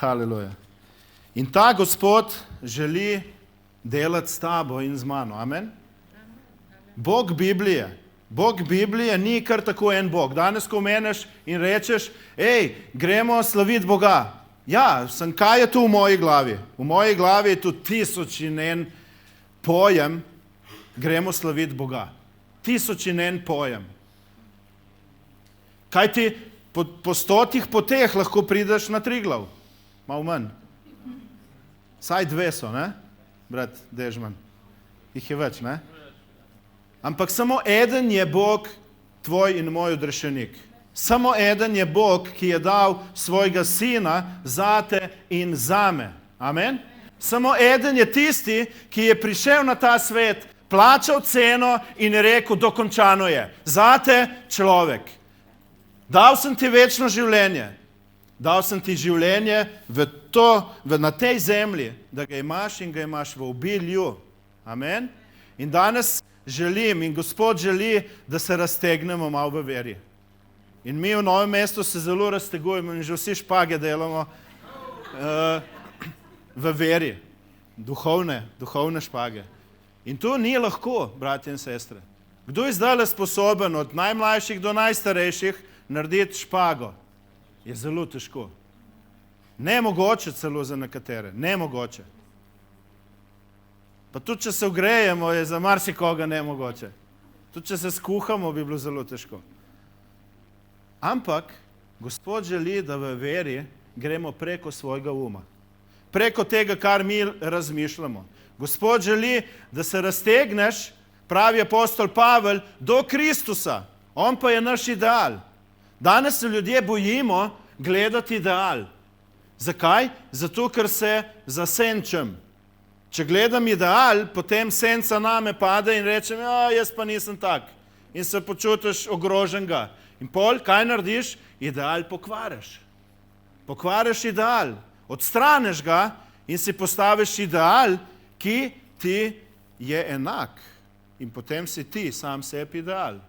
Haleluja. In ta Gospod želi delati s tabo in z mano. Amen? Bog Biblije ni kar tako en Bog. Danes, ko omeneš in rečeš, gremo slaviti Boga. Ja, kaj je tu v moji glavi? V moji glavi je tu 1001 pojem, gremo slaviti Boga. 1001 pojem. Kaj ti po 100 poteh lahko prideš na Triglav? Malo manj. Saj 2 so, ne? Brat Dežman. Jih je več, ne? Ampak samo eden je Bog, tvoj in moj odrešenik. Samo eden je Bog, ki je dal svojega sina zate in zame. Amen? Samo eden je tisti, ki je prišel na ta svet, plačal ceno in je rekel, dokončano je. Zate človek. Dal sem ti večno življenje. Dal sem ti življenje na tej zemlji, da ga imaš in ga imaš v obilju. Amen? In danes želim in Gospod želi, da se raztegnemo malo v veri. In mi v Novem mestu se zelo raztegujemo in že vsi špage delamo v veri. Duhovne špage. In to ni lahko, bratje in sestre. Kdo je zdaj sposoben od najmlajših do najstarejših narediti špago? Je zelo težko. Nemogoče celo za nekatere. Nemogoče. Pa tudi, če se ugrejemo, je za marsikoga nemogoče. Tudi, če se skuhamo, bi bilo zelo težko. Ampak Gospod želi, da v veri gremo preko svojega uma. Preko tega, kar mi razmišljamo. Gospod želi, da se raztegneš, pravi apostol Pavel, do Kristusa. On pa je naš ideal. Danes se ljudje bojimo gledati ideal. Zakaj? Zato, ker se zasenčem. Če gledam ideal, potem senca name pade in rečem, jaz pa nisem tak. In se počutiš ogroženega. In pol, kaj narediš? Ideal pokvariš. Pokvariš ideal. Odstraniš ga in si postaviš ideal, ki ti je enak. In potem si ti sam sebi ideal.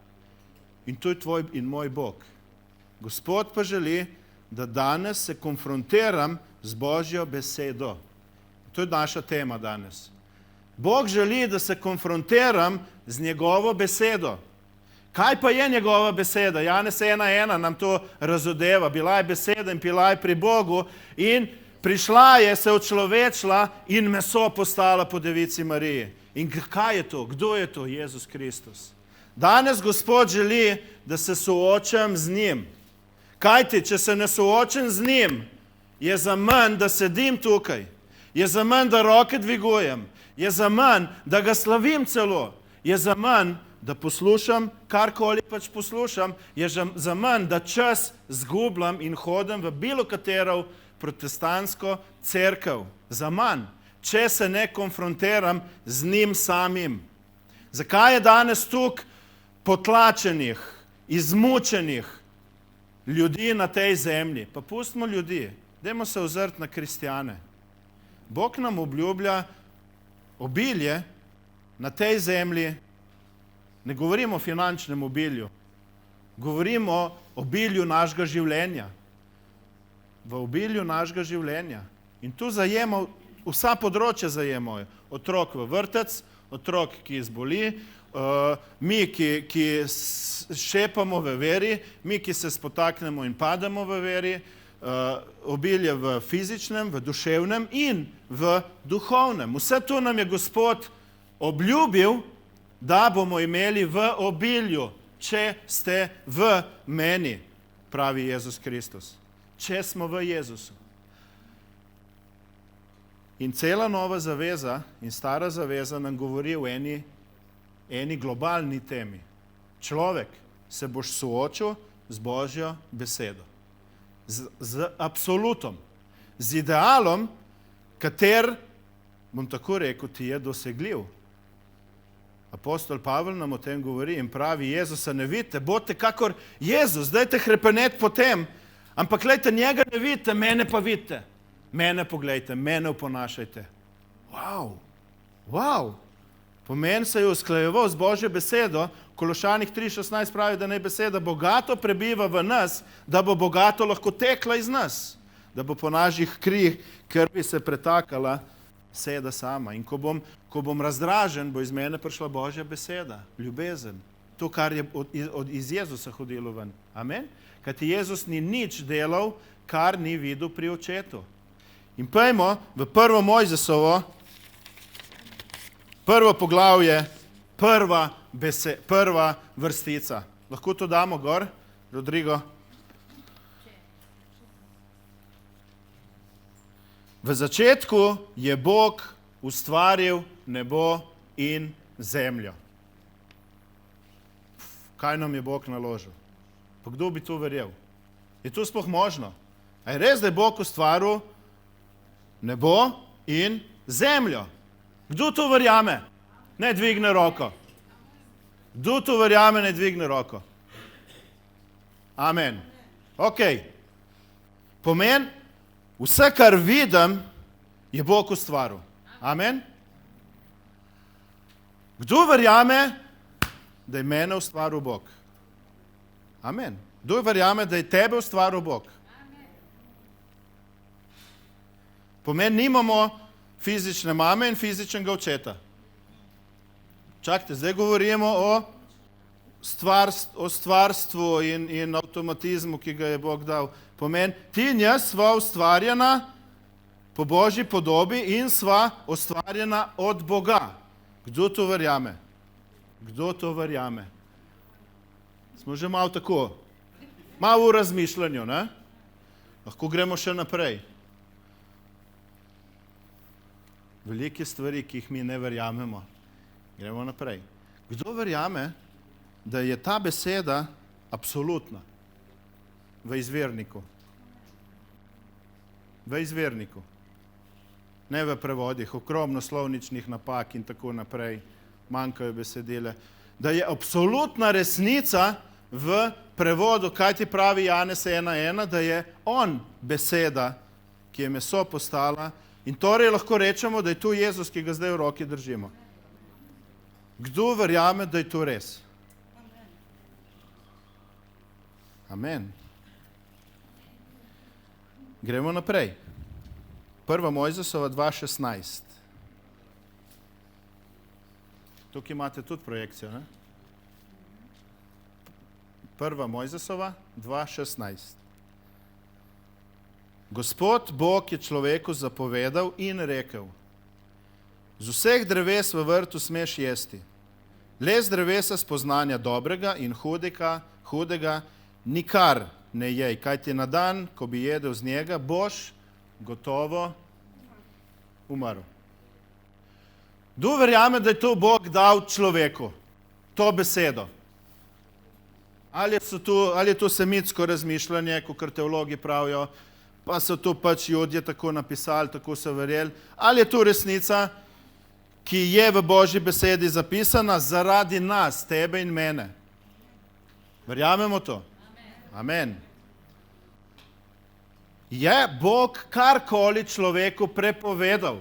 In to je tvoj in moj Bog. Gospod pa želi, da danes se konfrontiram z Božjo besedo. To je naša tema danes. Bog želi, da se konfrontiram z njegovo besedo. Kaj pa je njegova beseda? Janez 1:1 nam to razodeva. Bila je beseda in bila je pri Bogu in prišla je, se očlovečila in meso postala po devici Mariji. In kaj je to? Kdo je to? Jezus Kristus. Danes Gospod želi, da se soočam z njim. Kajti, če se ne soočam z njim, je za manj, da sedim tukaj. Je za manj, da roke dvigujem. Je za manj, da ga slavim celo. Je za manj, da poslušam, karkoli pač poslušam. Je za manj, da čas zgubljam in hodim v bilo katero protestantsko cerkev. Za manj, če se ne konfrontiram z njim samim. Zakaj je danes tukaj potlačenih, izmučenih ljudi na tej zemlji? Pa pustimo ljudi. Dajmo se ozrti na kristjane. Bog nam obljublja obilje na tej zemlji. Ne govorimo o finančnem obilju. Govorimo o obilju našega življenja. V obilju našega življenja. In tu zajemo, vsa področja zajemo. Otrok v vrtec, otrok, ki zboli, mi, ki šepamo v veri, mi, ki se spotaknemo in pademo v veri, obilje v fizičnem, v duševnem in v duhovnem. Vse to nam je Gospod obljubil, da bomo imeli v obilju, če ste v meni, pravi Jezus Kristus. Če smo v Jezusu. In cela nova zaveza in stara zaveza nam govori o eni globalni temi. Človek, se boš soočil z Božjo besedo. Z absolutom, z idealom, kater, bom tako rekel, ti je dosegljiv. Apostol Pavel nam o tem govori in pravi, Jezusa ne vidite, bodite kakor Jezus, dajte hrepeneti po tem, ampak gledajte, njega ne vidite, mene pa vidite. Mene pogledajte, mene oponašajte. Wow. Pomen se je usklajeval z Božjo besedo. Kološanih 3:16 pravi, da naj beseda bogato prebiva v nas, da bo bogato lahko tekla iz nas. da bo po naših krvi se pretakala beseda sama. In ko bom razdražen, bo iz mene prišla Božja beseda, ljubezen. To, kar je iz Jezusa hodilo ven. Amen? Kajti Jezus ni nič delal, kar ni videl pri očetu. In pojmo v 1. Mojzesovo, 1. poglavje, prva vrstica. Lahko to damo gor, Rodrigo? V začetku je Bog ustvaril nebo in zemljo. Kaj nam je Bog naložil? Pa kdo bi to verjel? Je to sploh možno? A je res, da je Bog ustvaril nebo in zemljo? Kdo to verjame? Ne dvigne roko. Kdo to verjame, ne dvigne roko. Amen. Ok. Pomen, vse, kar vidim, je Bog ustvaril. Amen. Kdo verjame, da je mene ustvaril Bog? Amen. Kdo verjame, da je tebe ustvaril Bog? Pomen, nimamo fizične mame in fizičnega očeta. Čakajte, zdaj govorimo o stvarstvu in avtomatizmu, ki ga je Bog dal. Pomen, ti in jaz sva ustvarjena po Božji podobi in sva ustvarjena od Boga. Kdo to verjame? Kdo to verjame? Smo že malo tako, malo v razmišljanju, ne? Lahko gremo še naprej. Velike stvari, ki jih mi ne verjamemo. Gremo naprej. Kdo verjame, da je ta beseda absolutna v izvirniku? V izvirniku. Ne v prevodih, ogromno slovničnih napak in tako naprej. Manjkajo besedile. Da je absolutna resnica v prevodu, kaj ti pravi Janez 1.1, da je on beseda, ki je meso postala. In torej lahko rečemo, da je to Jezus, ki ga zdaj v roki držimo. Kdo verjame, da je to res? Amen. Gremo naprej. 1. Mojzesova 2.16. Tukaj imate tudi projekcijo, ne? 1. Mojzesova 2.16. Gospod Bog je človeku zapovedal in rekel: z vseh dreves v vrtu smeš jesti, le z drevesa spoznanja dobrega in hudega nikar ne jej, kajti na dan, ko bi jedel z njega, boš gotovo umrl. Kdo verjame, da je to Bog dal človeku, to besedo? Ali je to semitsko razmišljanje, kakor teologi pravijo, pa so to pač Judje tako napisali, tako so verjeli, ali je to resnica, ki je v Božji besedi zapisana zaradi nas, tebe in mene? Verjamemo to? Amen. Je Bog karkoli človeku prepovedal?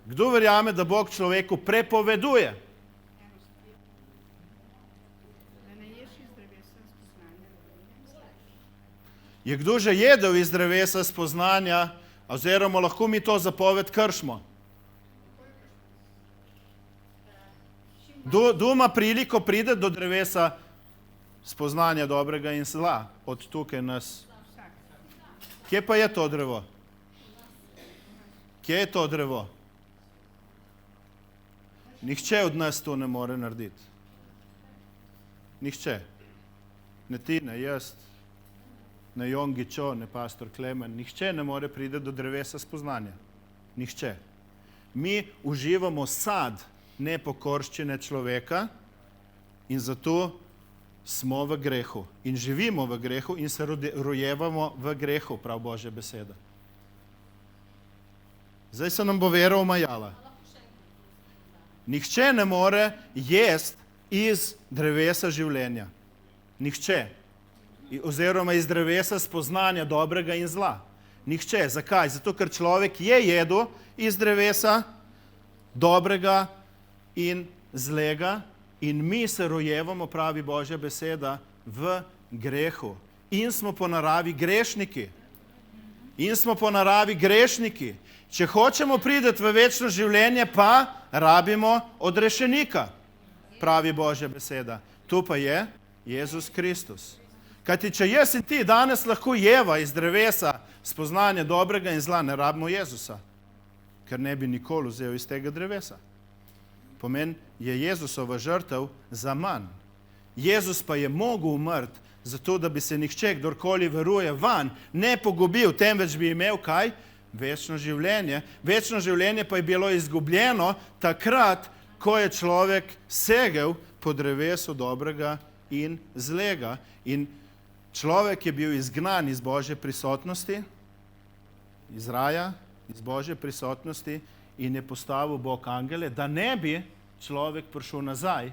Kdo verjame, da Bog človeku prepoveduje? Je kdo že jedel iz drevesa spoznanja, oziroma lahko mi to zapoved kršimo? Kdo ima priliko pride do drevesa spoznanja dobrega in zla? Od tukaj nas. Kje pa je to drevo? Kje je to drevo? Nihče od nas to ne more narediti. Nihče. Ne ti, ne jaz, ne Jongi Čo, ne pastor Klemen. Nihče ne more priti do drevesa spoznanja. Nihče. Mi uživamo sad nepokorščine človeka in zato smo v grehu. In živimo v grehu in se rojevamo v grehu, prav Božja beseda. Zdaj se nam bo vera omajala. Nihče ne more jesti iz drevesa življenja. Nihče. Oziroma iz drevesa spoznanja dobrega in zla. Nihče. Zakaj? Zato, ker človek je jedel iz drevesa dobrega in zlega in mi se rojevamo, pravi Božja beseda, v grehu. In smo po naravi grešniki. in smo po naravi grešniki. Če hočemo priti v večno življenje, pa rabimo odrešenika, pravi Božja beseda. Tu pa je Jezus Kristus. Kajti, če jaz in ti danes lahko jeva iz drevesa spoznanje dobrega in zla, ne rabimo Jezusa, ker ne bi nikoli vzel iz tega drevesa. Pomen je Jezusova žrtev za manj. Jezus pa je mogel umrti, zato da bi se nihče, kdorkoli veruje van, ne pogubil, temveč bi imel kaj? Večno življenje. Večno življenje pa je bilo izgubljeno takrat, ko je človek segel po drevesu dobrega in zlega. In človek je bil izgnan iz Božje prisotnosti, iz raja, iz Božje prisotnosti in je postavil Bog angele, da ne bi človek prišel nazaj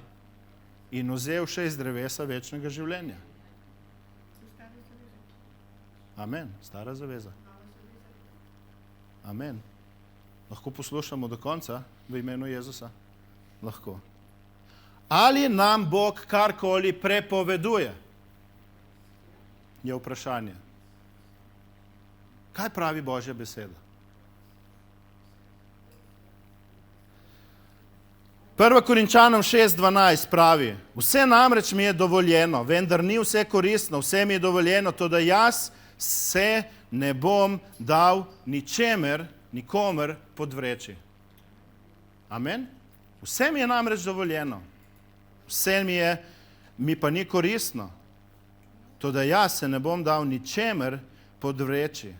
in vzel še iz drevesa večnega življenja. Amen. Stara zaveza. Amen. Lahko poslušamo do konca v imenu Jezusa? Lahko. Ali nam Bog karkoli prepoveduje? Je vprašanje. Kaj pravi Božja beseda? 1. Korinčanom 6:12 pravi: vse namreč mi je dovoljeno, vendar ni vse koristno, vse mi je dovoljeno, to da jaz se ne bom dal ničemer, nikomer podvreči. Amen? Vse mi je namreč dovoljeno, vse mi pa ni koristno, to da jaz se ne bom dal ničemer podvreči.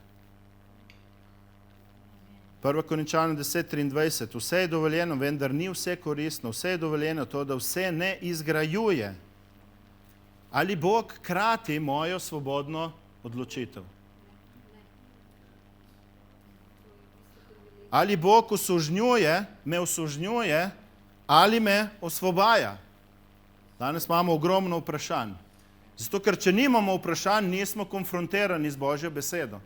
1. Korinčanom 10:23, vse je dovoljeno, vendar ni vse koristno, vse je dovoljeno, to da vse ne izgrajuje. Ali Bog krati mojo svobodno odločitev? Ali Bog me osužnjuje ali me osvobaja? Danes imamo ogromno vprašanj. Zato, ker če nimamo vprašanj, nismo konfrontirani z Božjo besedo.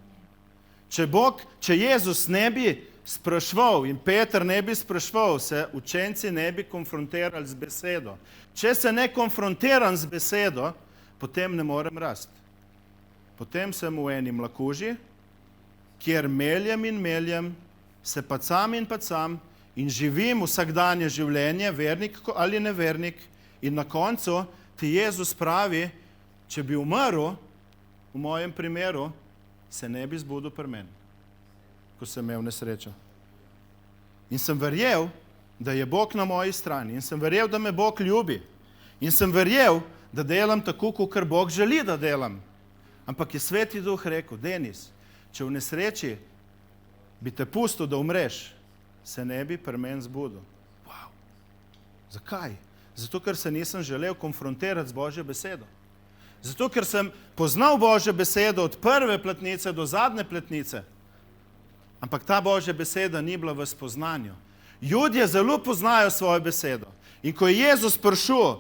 Če Jezus ne bi spraševal in Peter ne bi spraševal, se učenci ne bi konfrontirali z besedo. Če se ne konfrontiram z besedo, potem ne morem rasti. Potem sem v eni mlakuži, kjer meljem, se pacam in živim vsakdanje življenje, vernik ali nevernik, in na koncu ti Jezus pravi, če bi umrl, v mojem primeru, se ne bi zbudil pri meni, ko sem imel nesrečo. In sem verjel, da je Bog na moji strani. In sem verjel, da me Bog ljubi. In sem verjel, da delam tako, kot Bog želi, da delam. Ampak je Sveti Duh rekel: Denis, če v nesreči bi te pustil, da umreš, se ne bi pri meni zbudil. Wow. Zakaj? Zato, ker se nisem želel konfrontirati z Božjo besedo. Zato, ker sem poznal Božjo besedo od prve platnice do zadnje platnice. Ampak ta Božja beseda ni bila v spoznanju. Ljudje zelo poznajo svojo besedo. In ko je Jezus prišel,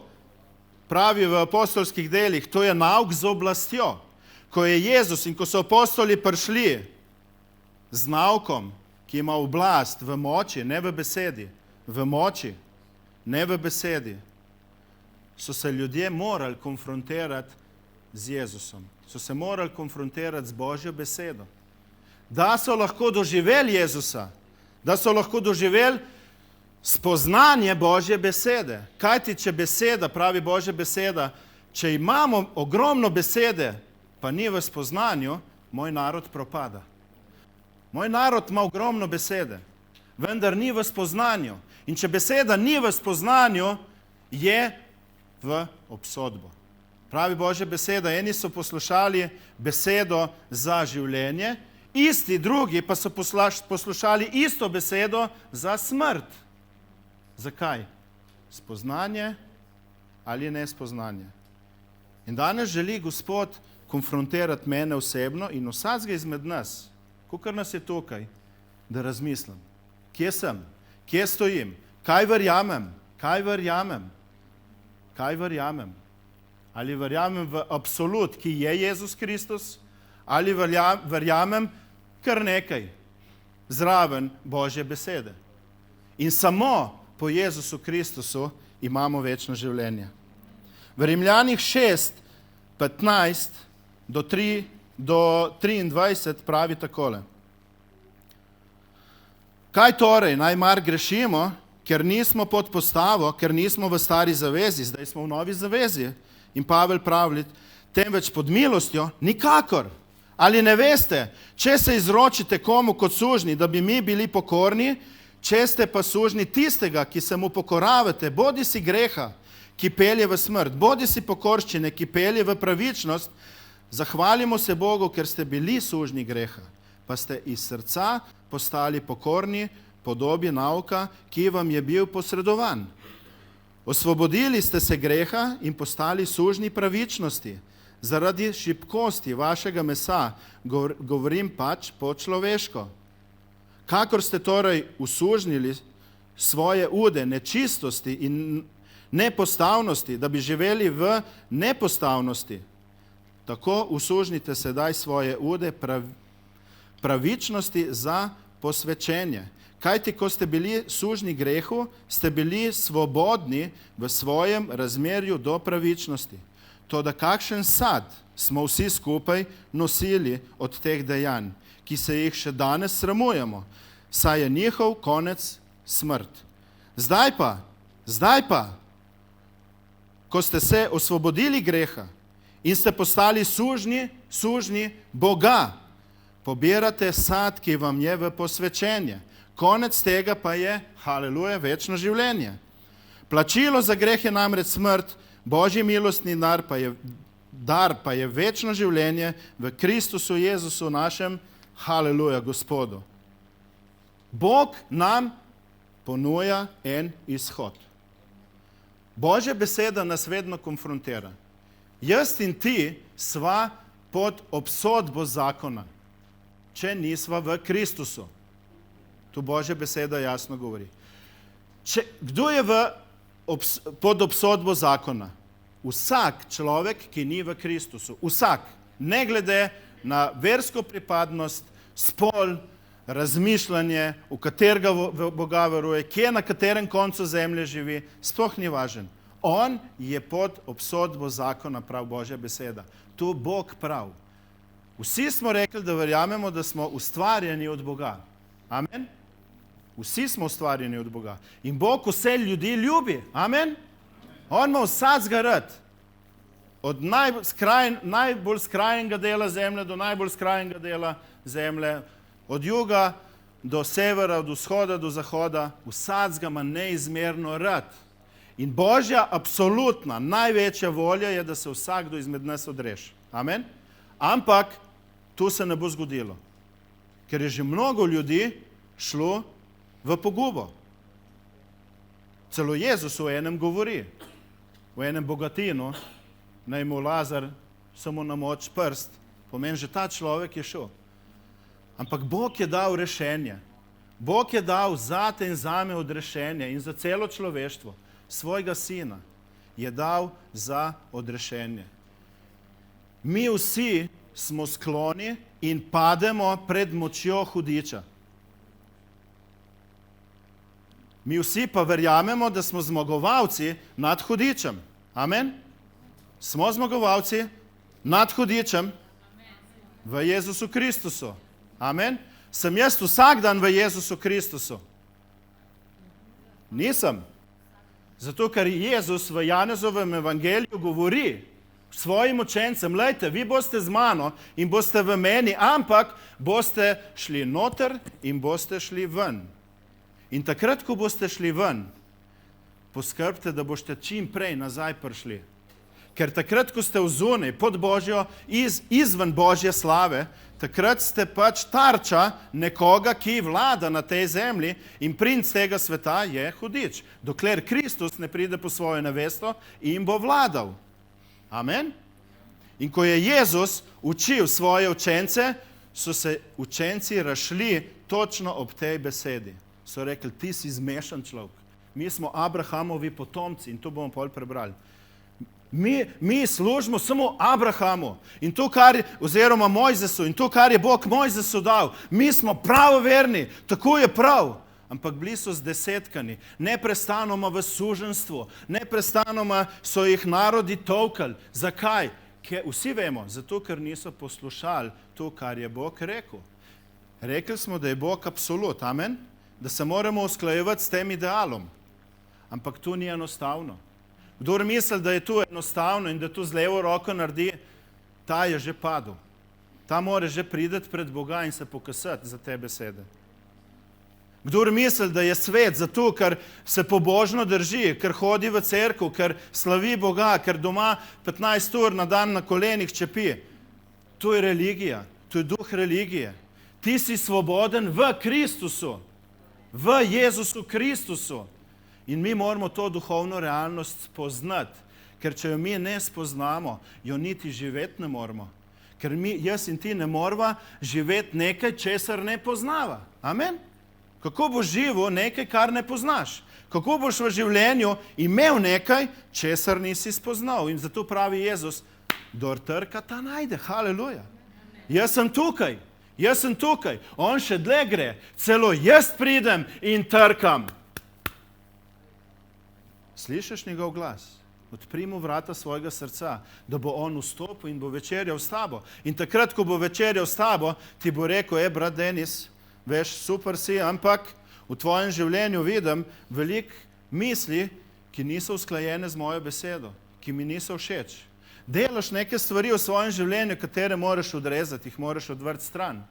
pravi v apostolskih delih, to je nauk z oblastjo. Ko je Jezus in ko so apostoli prišli z naukom, ki ima oblast v moči, ne v besedi, v moči, ne v besedi, so se ljudje morali konfrontirati z Jezusom. So se morali konfrontirati z Božjo besedo. Da so lahko doživeli Jezusa, da so lahko doživeli spoznanje Božje besede. Kajti, če beseda, pravi Božja beseda, če imamo ogromno besede, pa ni v spoznanju, moj narod propada. Moj narod ima ogromno besede, vendar ni v spoznanju. In če beseda ni v spoznanju, je v obsodbo. Pravi Božja beseda, eni so poslušali besedo za življenje, isti drugi pa so poslušali isto besedo za smrt. Zakaj? Spoznanje ali nespoznanje. In danes želi Gospod konfrontirati mene osebno in vsakega izmed nas, kakor nas je tukaj, da razmislim, kje sem, kje stojim, kaj verjamem. Ali verjamem v absolut, ki je Jezus Kristus, ali verjamem kar nekaj zraven Božje besede. In samo po Jezusu Kristusu imamo večno življenje. V Rimljanih 6:15 do 3 do 23 pravi takole. Kaj torej, naj mar grešimo, ker nismo pod postavo, ker nismo v stari zavezi, zdaj smo v novi zavezi. In Pavel pravi, temveč pod milostjo, nikakor. Ali ne veste, če se izročite komu kot sužni, da bi mi bili pokorni, če ste pa sužni tistega, ki se mu pokoravate, bodi si greha, ki pelje v smrt, bodi si pokorščine, ki pelje v pravičnost, zahvalimo se Bogu, ker ste bili sužni greha, pa ste iz srca postali pokorni podobi nauka, ki vam je bil posredovan. Osvobodili ste se greha in postali sužni pravičnosti. Zaradi šibkosti vašega mesa, govorim pač po človeško. Kakor ste torej usužnili svoje ude nečistosti in nepostavnosti, da bi živeli v nepostavnosti, tako usužnite sedaj svoje ude pravičnosti za posvečenje. Kajti, ko ste bili sužni grehu, ste bili svobodni v svojem razmerju do pravičnosti. Toda kakšen sad smo vsi skupaj nosili od teh dejanj, ki se jih še danes sramujemo, saj je njihov konec smrt. Zdaj pa, ko ste se osvobodili greha in ste postali sužni Boga, pobirate sad, ki vam je v posvečenje. Konec tega pa je, haleluja, večno življenje. Plačilo za greh je namreč smrt, Božji milostni dar pa je večno življenje v Kristusu Jezusu našem, haleluja, Gospodu. Bog nam ponuja en izhod. Božja beseda nas vedno konfrontira. Jaz in ti sva pod obsodbo zakona, če nisva v Kristusu. Tu Božja beseda jasno govori. Kdo je pod obsodbo zakona? Vsak človek, ki ni v Kristusu. Vsak, ne glede na versko pripadnost, spol, razmišljanje, v katerega Boga veruje, kje na katerem koncu zemlje živi, sploh ni važen. On je pod obsodbo zakona, prav Božja beseda. Tu Bog prav. Vsi smo rekli, da verjamemo, da smo ustvarjeni od Boga. Amen? Vsi smo ustvarjeni od Boga. In Bog vse ljudi ljubi. Amen? On ima vsakega rad. Od najbolj skrajnega dela zemlje do najbolj skrajnega dela zemlje, od juga do severa, od vzhoda do zahoda, vsakega ima neizmerno rad. In Božja absolutna, največja volja je, da se vsakdo izmed nas odreši. Amen? Ampak tu se ne bo zgodilo. Ker je že mnogo ljudi šlo v pogubo. Celo Jezus v enem govori, v enem bogatinu, naj mu Lazar samo namoči prst, pomeni, že ta človek je šel. Ampak Bog je dal rešenje. Bog je dal zate in zame odrešenje in za celo človeštvo. Svojega sina je dal za odrešenje. Mi vsi smo skloni in pademo pred močjo hudiča. Mi vsi pa verjamemo, da smo zmagovalci nad hudičem. Amen? Smo zmagovalci nad hudičem v Jezusu Kristusu. Amen? Sem jaz vsak dan v Jezusu Kristusu? Nisem. Zato, ker Jezus v Janezovem evangeliju govori svojim učencem, lejte, vi boste z mano in boste v meni, ampak boste šli noter in boste šli ven. In takrat, ko boste šli ven, poskrbite, da boste čim prej nazaj prišli. Ker takrat, ko ste vzunaj pod Božjo, izven Božje slave, takrat ste pač tarča nekoga, ki vlada na tej zemlji in princ tega sveta je hudič. Dokler Kristus ne pride po svojo nevesto in bo vladal. Amen? In ko je Jezus učil svoje učence, so se učenci razšli točno ob tej besedi. So rekli, ti si zmešan človek. Mi smo Abrahamovi potomci in to bomo pol prebrali. Mi služimo samo Abrahamu in to, oziroma Mojzesu in to, kar je Bog Mojzesu dal. Mi smo pravoverni, tako je prav. Ampak bili so zdesetkani, neprestanoma v suženstvu, neprestanoma so jih narodi tolkali. Zakaj? Vsi vemo, zato ker niso poslušali to, kar je Bog rekel. Rekli smo, da je Bog absolut, amen, da se moramo usklajevati s tem idealom. Ampak to ni enostavno. Kdor misli, da je to enostavno in da to z levo roko naredi, ta je že padel. Ta mora že priti pred Boga in se pokasati za te besede. Kdor misli, da je svet zato, ker se pobožno drži, ker hodi v cerkev, ker slavi Boga, ker doma 15 ur na dan na kolenih čepi, to je religija, to je duh religije. Ti si svoboden v Kristusu, v Jezusu Kristusu. In mi moramo to duhovno realnost spoznati, ker če jo mi ne spoznamo, jo niti živeti ne moramo. Ker jaz in ti ne morava živeti nekaj, česar ne poznava. Amen? Kako boš živel nekaj, kar ne poznaš? Kako boš v življenju imel nekaj, česar nisi spoznal? In zato pravi Jezus, kdor trka, ta najde. Haleluja. Jaz sem tukaj. On še dlje gre. Celo jaz pridem in trkam. Slišiš njegov glas? Odpri mu vrata svojega srca, da bo on vstopil in bo večerjal s tabo. In takrat, ko bo večerjal s tabo, ti bo rekel, brat Denis, veš, super si, ampak v tvojem življenju vidim veliko misli, ki niso usklajene z mojo besedo, ki mi niso všeč. Delaš neke stvari v svojem življenju, katere moraš odrezati, jih moraš odvrti stran.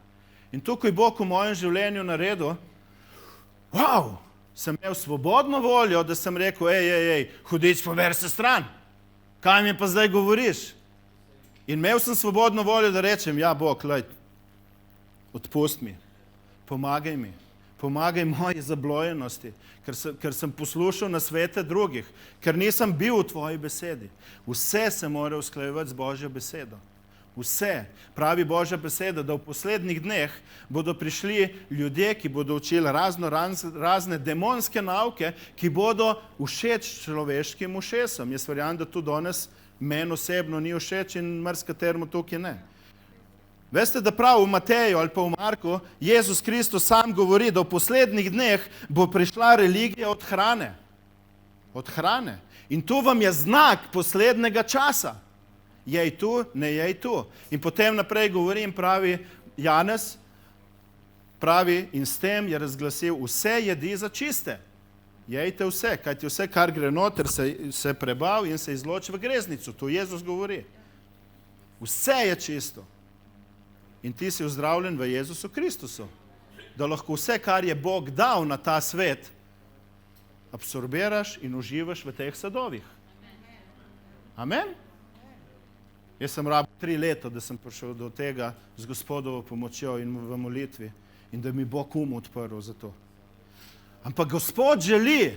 In tukaj Bog v mojem življenju naredil, sem imel svobodno voljo, da sem rekel, hudič, poberi se stran. Kaj mi pa zdaj govoriš? In imel sem svobodno voljo, da rečem, Bog, odpusti mi. Pomagaj mi, pomagaj moji zablojenosti, ker sem poslušal nasvete drugih, ker nisem bil v tvoji besedi. Vse se mora usklajevati z Božjo besedo. Vse. Pravi Božja beseda, da v poslednjih dneh bodo prišli ljudje, ki bodo učili razne demonske nauke, ki bodo všeč človeškim ušesom. Jaz verjamem, da to danes meni osebno ni všeč in marsikateremu tukaj ne. Veste, da prav v Mateju ali pa v Marku Jezus Kristus sam govori, da v poslednjih dneh bo prišla religija od hrane. Od hrane. In to vam je znak poslednjega časa. Jej tu, ne jej tu. In potem naprej govorim, pravi Janez, pravi, in s tem je razglasil, vse jedi za čiste. Jejte vse, kajti vse, kar gre noter, se prebav in se izloči v greznico. To Jezus govori. Vse je čisto. In ti si ozdravljen v Jezusu Kristusu. Da lahko vse, kar je Bog dal na ta svet, absorbiraš in uživaš v teh sadovih. Amen? Jaz sem rabil 3 leta, da sem prišel do tega z Gospodovo pomočjo in v molitvi in da mi Bog odprl za to. Ampak Gospod želi,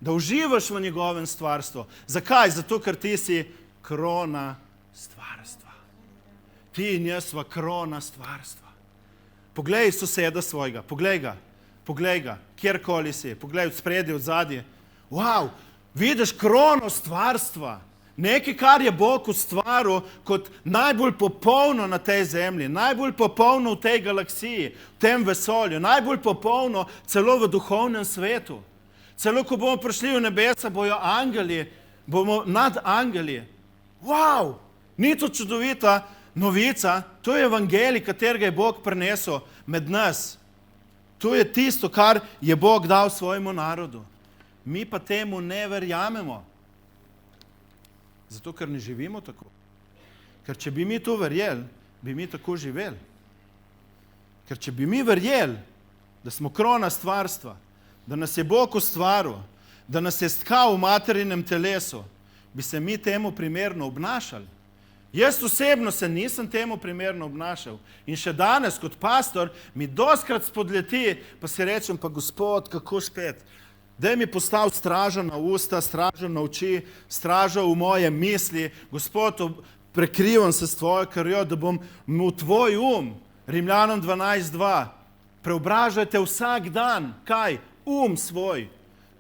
da uživaš v njegovem stvarstvu. Zakaj? Zato, ker ti si krona stvarstva. Ti in jaz sva krona stvarstva. Poglej soseda svojega, poglej ga, kjerkoli si, poglej od spredi, od zadnje. Vidiš krono stvarstva. Nekaj, kar je Bog ustvaril kot najbolj popolno na tej zemlji, najbolj popolno v tej galaksiji, v tem vesolju, najbolj popolno celo v duhovnem svetu. Celo, ko bomo prišli v nebesa, bojo angeli, bomo nad angeli. Ni to čudovita novica, to je evangelij, katerega je Bog prinesel med nas. To je tisto, kar je Bog dal svojemu narodu. Mi pa temu ne verjamemo. Zato, ker ne živimo tako. Ker če bi mi to verjeli, bi mi tako živeli. Ker če bi mi verjeli, da smo krona stvarstva, da nas je Bog ustvaril, da nas je stkal v materinem telesu, bi se mi temu primerno obnašali. Jaz osebno se nisem temu primerno obnašal. In še danes kot pastor mi dostikrat spodleti, pa si rečem, pa Gospod, kako spet? Daj mi postav stražo na usta, stražo na oči, stražo v moje misli. Gospod, prekrivam se s tvojo krvjo, da bom v tvoj Rimljanom 12:2, preobražajte vsak dan, kaj? Svoj.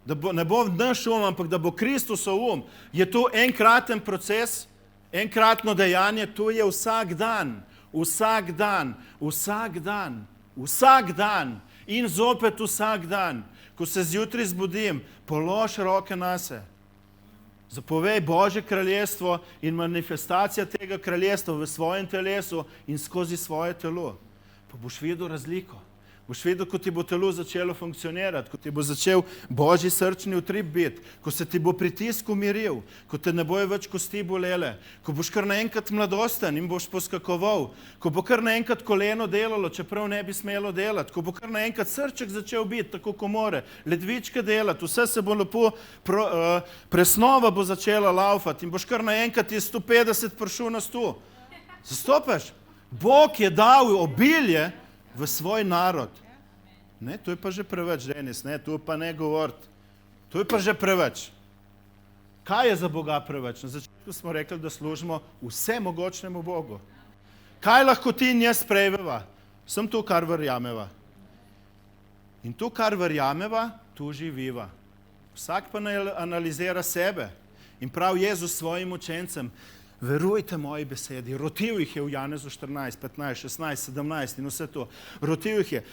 Da ne bo naš ampak da bo Kristusov Je to enkraten proces, enkratno dejanje, to je vsak dan. Vsak dan. In zopet vsak dan. Ko se zjutraj zbudim, polož roke nase. Zapovej Božje kraljestvo in manifestacija tega kraljestva v svojem telesu in skozi svoje telo. Pa boš videl razliko. Boš videl, ko ti bo telo začelo funkcionirati, ko ti bo začel Božji srčni utrip biti, ko se ti bo pritisk umiril, ko te ne bojo več kosti bolele, ko boš kar naenkrat mladosten in boš poskakoval, ko bo kar naenkrat koleno delalo, čeprav ne bi smelo delati, ko bo kar naenkrat srček začel biti, tako ko more, ledvičke delati, vse se bo lepo, presnova bo začela laufati in boš kar naenkrat iz 150 prišel na 100. Zastopaš? Bog je dal obilje v svoj narod. Ne, to je pa že preveč, Denis, ne, tu pa ne govoriti. To je pa že preveč. Kaj je za Boga preveč? Na začetku smo rekli, da služimo vsemogočnemu Bogu. Kaj lahko ti in jaz sprejmeva? Sem to, kar verjameva. In to, kar verjameva, tu živiva. Vsak pa analizira sebe. In prav Jezus svojim učencem, verujte moji besedi. Rotil jih je v Janezu 14, 15, 16, 17 in vse to. Rotil jih je.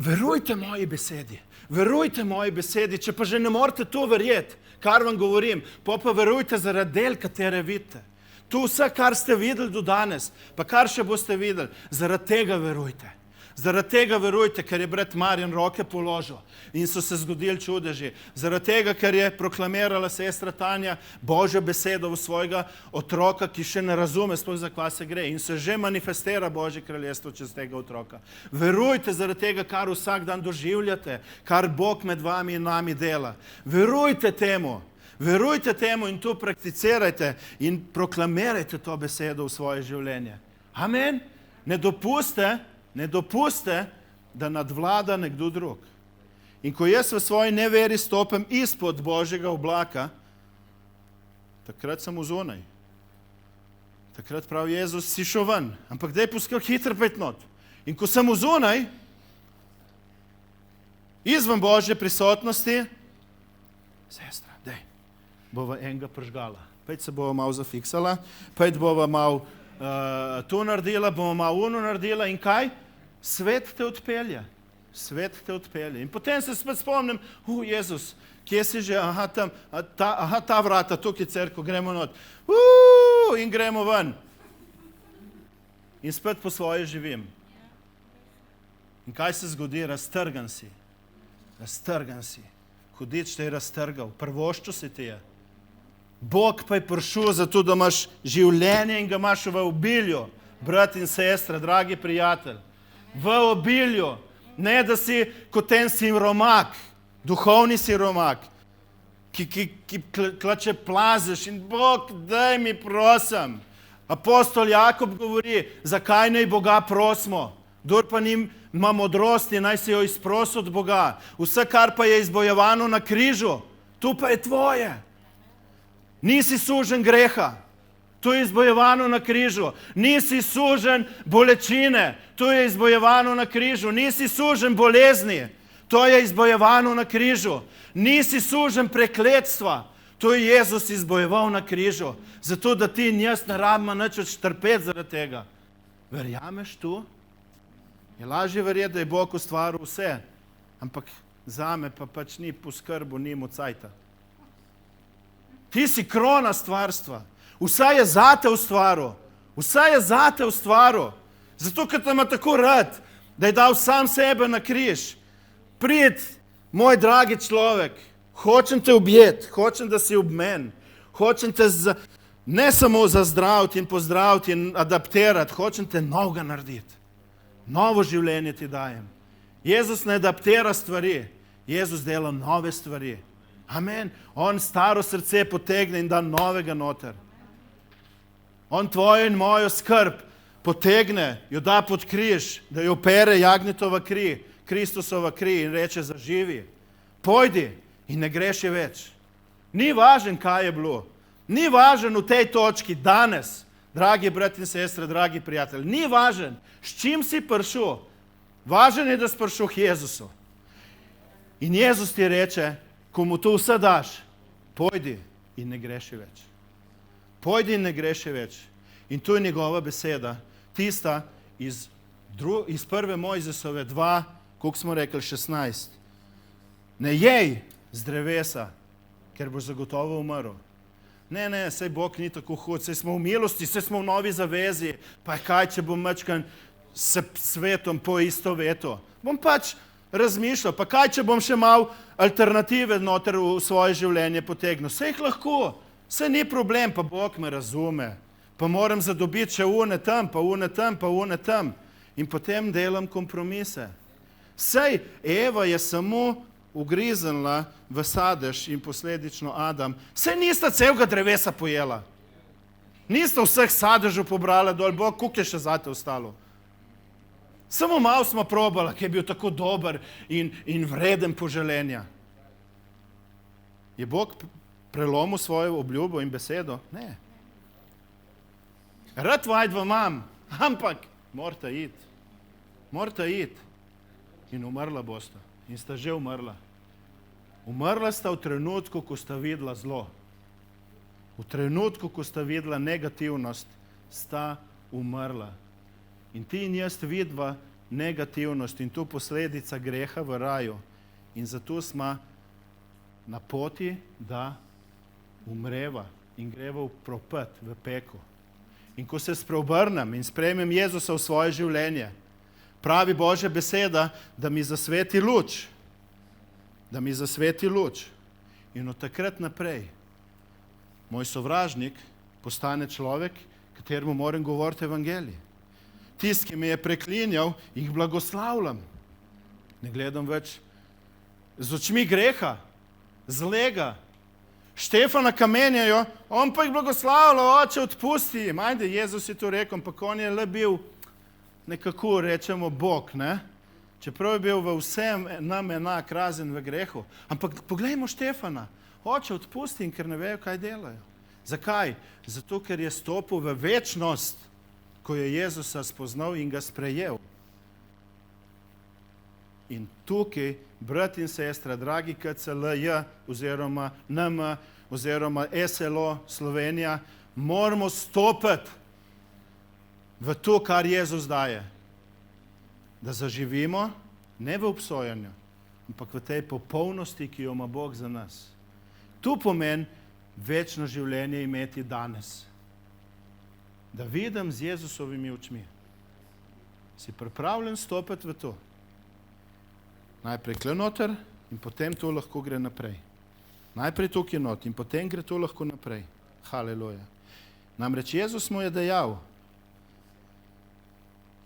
Verujte moji besedi. Verujte moji besedi. Če pa že ne morete to verjeti, kar vam govorim, pa verujte zaradi del, katere vidite. To vse, kar ste videli do danes, pa kar še boste videli, zaradi tega verujte. Zaradi tega verujte, ker je brat Marjan roke položil in so se zgodili čudeži. Zaradi tega, ker je proklamirala sestra Tanja Božjo besedo v svojega otroka, ki še ne razume sploh, za kva se gre in se že manifestira Božje kraljestvo čez tega otroka. Verujte zaradi tega, kar vsak dan doživljate, kar Bog med vami in nami dela. Verujte temu. Verujte temu in to prakticirajte in proklamirajte to besedo v svoje življenje. Amen. Ne dopuste, da nadvlada nekdo drug. In ko jaz v svoji neveri stopim izpod Božjega oblaka, takrat sem vzunaj. Takrat pravi Jezus, si šel ven, ampak daj poskal hitro pet not. In ko sem vzunaj, izven Božje prisotnosti, sestra, daj, bova enega pržgala. Pejt se bova malo zafiksala, pejt bova malo to naredila, bomo malo ono naredila in kaj? Svet te odpelje. Svet te odpelje. In potem se spet spomnim, Jezus, kje si že? Aha, tam, ta vrata, tukaj cerko, gremo not. In gremo ven. In spet po svoje živim. In kaj se zgodi? Raztrgan si. Raztrgan si. Hudič te je raztrgal. Prvoščo si ti je. Bog pa je prišel zato, da imaš življenje in ga imaš v obilju. Brat in sestra, dragi prijatelj, v obilju. Ne, da si kot en siromak, duhovni siromak, ki klače plazeš in Bog, daj mi prosim. Apostol Jakob govori, zakaj naj Boga prosimo? Kdor pa ima modrosti, naj se jo izprosi od Boga. Vse, kar pa je izbojevano na križu, to pa je tvoje. Nisi sužen greha, to je izbojevano na križu. Nisi sužen bolečine, to je izbojevano na križu. Nisi sužen bolezni, to je izbojevano na križu. Nisi sužen prekletstva, to je Jezus izbojeval na križu. Zato, da ti in jaz ne rabimo nič več trpeti zaradi tega. Verjameš tu? Je lažje verjeti, da je Bog ustvaril vse, ampak zame pa pač ni poskrbu, ni mu cajta. Ti si krona stvarstva. Vsa je zate ustvaril. Vsa je zate ustvaril. Zato, ker te ima tako rad, da je dal sam sebe na križ. Prid, moj dragi človek, hočem te objeti, hočem, da si ob meni. Hočem te ne samo zazdraviti in pozdraviti in adaptirati, hočem te novega narediti. Novo življenje ti dajem. Jezus ne adaptira stvari, Jezus dela nove stvari. Amen. On staro srce potegne in da novega noter. On tvojo in mojo skrb potegne, jo da pod križ, da jo pere jagnjetova kri, Kristusova kri in reče zaživi. Pojdi in ne greši več. Ni važen, kaj je bilo. Ni važen v tej točki danes, dragi brat in sestre, dragi prijatelji. Ni važen, s čim si prišel. Važen je, da si prišel k Jezusu. In Jezus ti reče, ko mu to vse daš, pojdi in ne greši več. Pojdi in ne greši več. In to je njegova beseda, tista iz 1. Mojzesove 2, koliko smo rekli, 16. Ne jej z drevesa, ker boš zagotovo umrl. Ne, sej Bog ni tako hud, sej smo v milosti, sej smo v novi zavezi, pa kaj, če bom mačkan s svetom poistovetil. Bom pač razmišljal, pa kaj, če bom še mal alternative noter v svoje življenje potegnil. Sej jih lahko, sej ni problem, pa Bog me razume. Pa moram zadobiti še une tam, pa une tam, pa une tam. In potem delam kompromise. Sej Eva je samo ugriznila v sadež in posledično Adam. Sej nista celega drevesa pojela. Nista vseh sadežev pobrala dol, Bog, koliko je še zate ostalo. Samo malo smo probala, ki je bil tako dober in vreden poželenja. Je Bog prelomil svojo obljubo in besedo? Ne. Rad vajd vam imam, ampak morate iti. Morate iti. In umrla bosta. In sta že umrla. Umrla sta v trenutku, ko sta videla zlo. V trenutku, ko sta videla negativnost, sta umrla. In ti in jaz vidva negativnost in to posledica greha v raju. In zato smo na poti, da umreva in greva v propad, v peko. In ko se spreobrnem in sprejmem Jezusa v svoje življenje, pravi Božja beseda, da mi zasveti luč. Da mi zasveti luč. In od takrat naprej moj sovražnik postane človek, kateremu moram govoriti evangelij. Tist, ki me je preklinjal, jih blagoslavljam. Ne gledam več z očmi greha, zlega. Štefana kamenjajo, on pa jih blagoslavlja, oče, odpusti jim. Ajde, Jezus je to rekel, ampak on je le bil nekako, rečemo, Bog, ne? Čeprav je bil v vsem nam enak, razen v grehu. Ampak poglejmo Štefana, oče, odpusti jim, ker ne vejo, kaj delajo. Zakaj? Zato, ker je stopil v večnost, ko je Jezusa spoznal in ga sprejel. In tukaj, brat in sestra, dragi KCLJ, oziroma NM, oziroma SLO Slovenija, moramo stopiti v to, kar Jezus daje. Da zaživimo ne v obsojanju, ampak v tej popolnosti, ki jo ima Bog za nas. Tu pomeni večno življenje imeti danes. Da vidim z Jezusovimi očmi. Si pripravljen stopiti v to? Najprej kle noter in potem to lahko gre naprej. Najprej tukaj not in potem gre to lahko naprej. Haleluja. Namreč Jezus mu je dejal,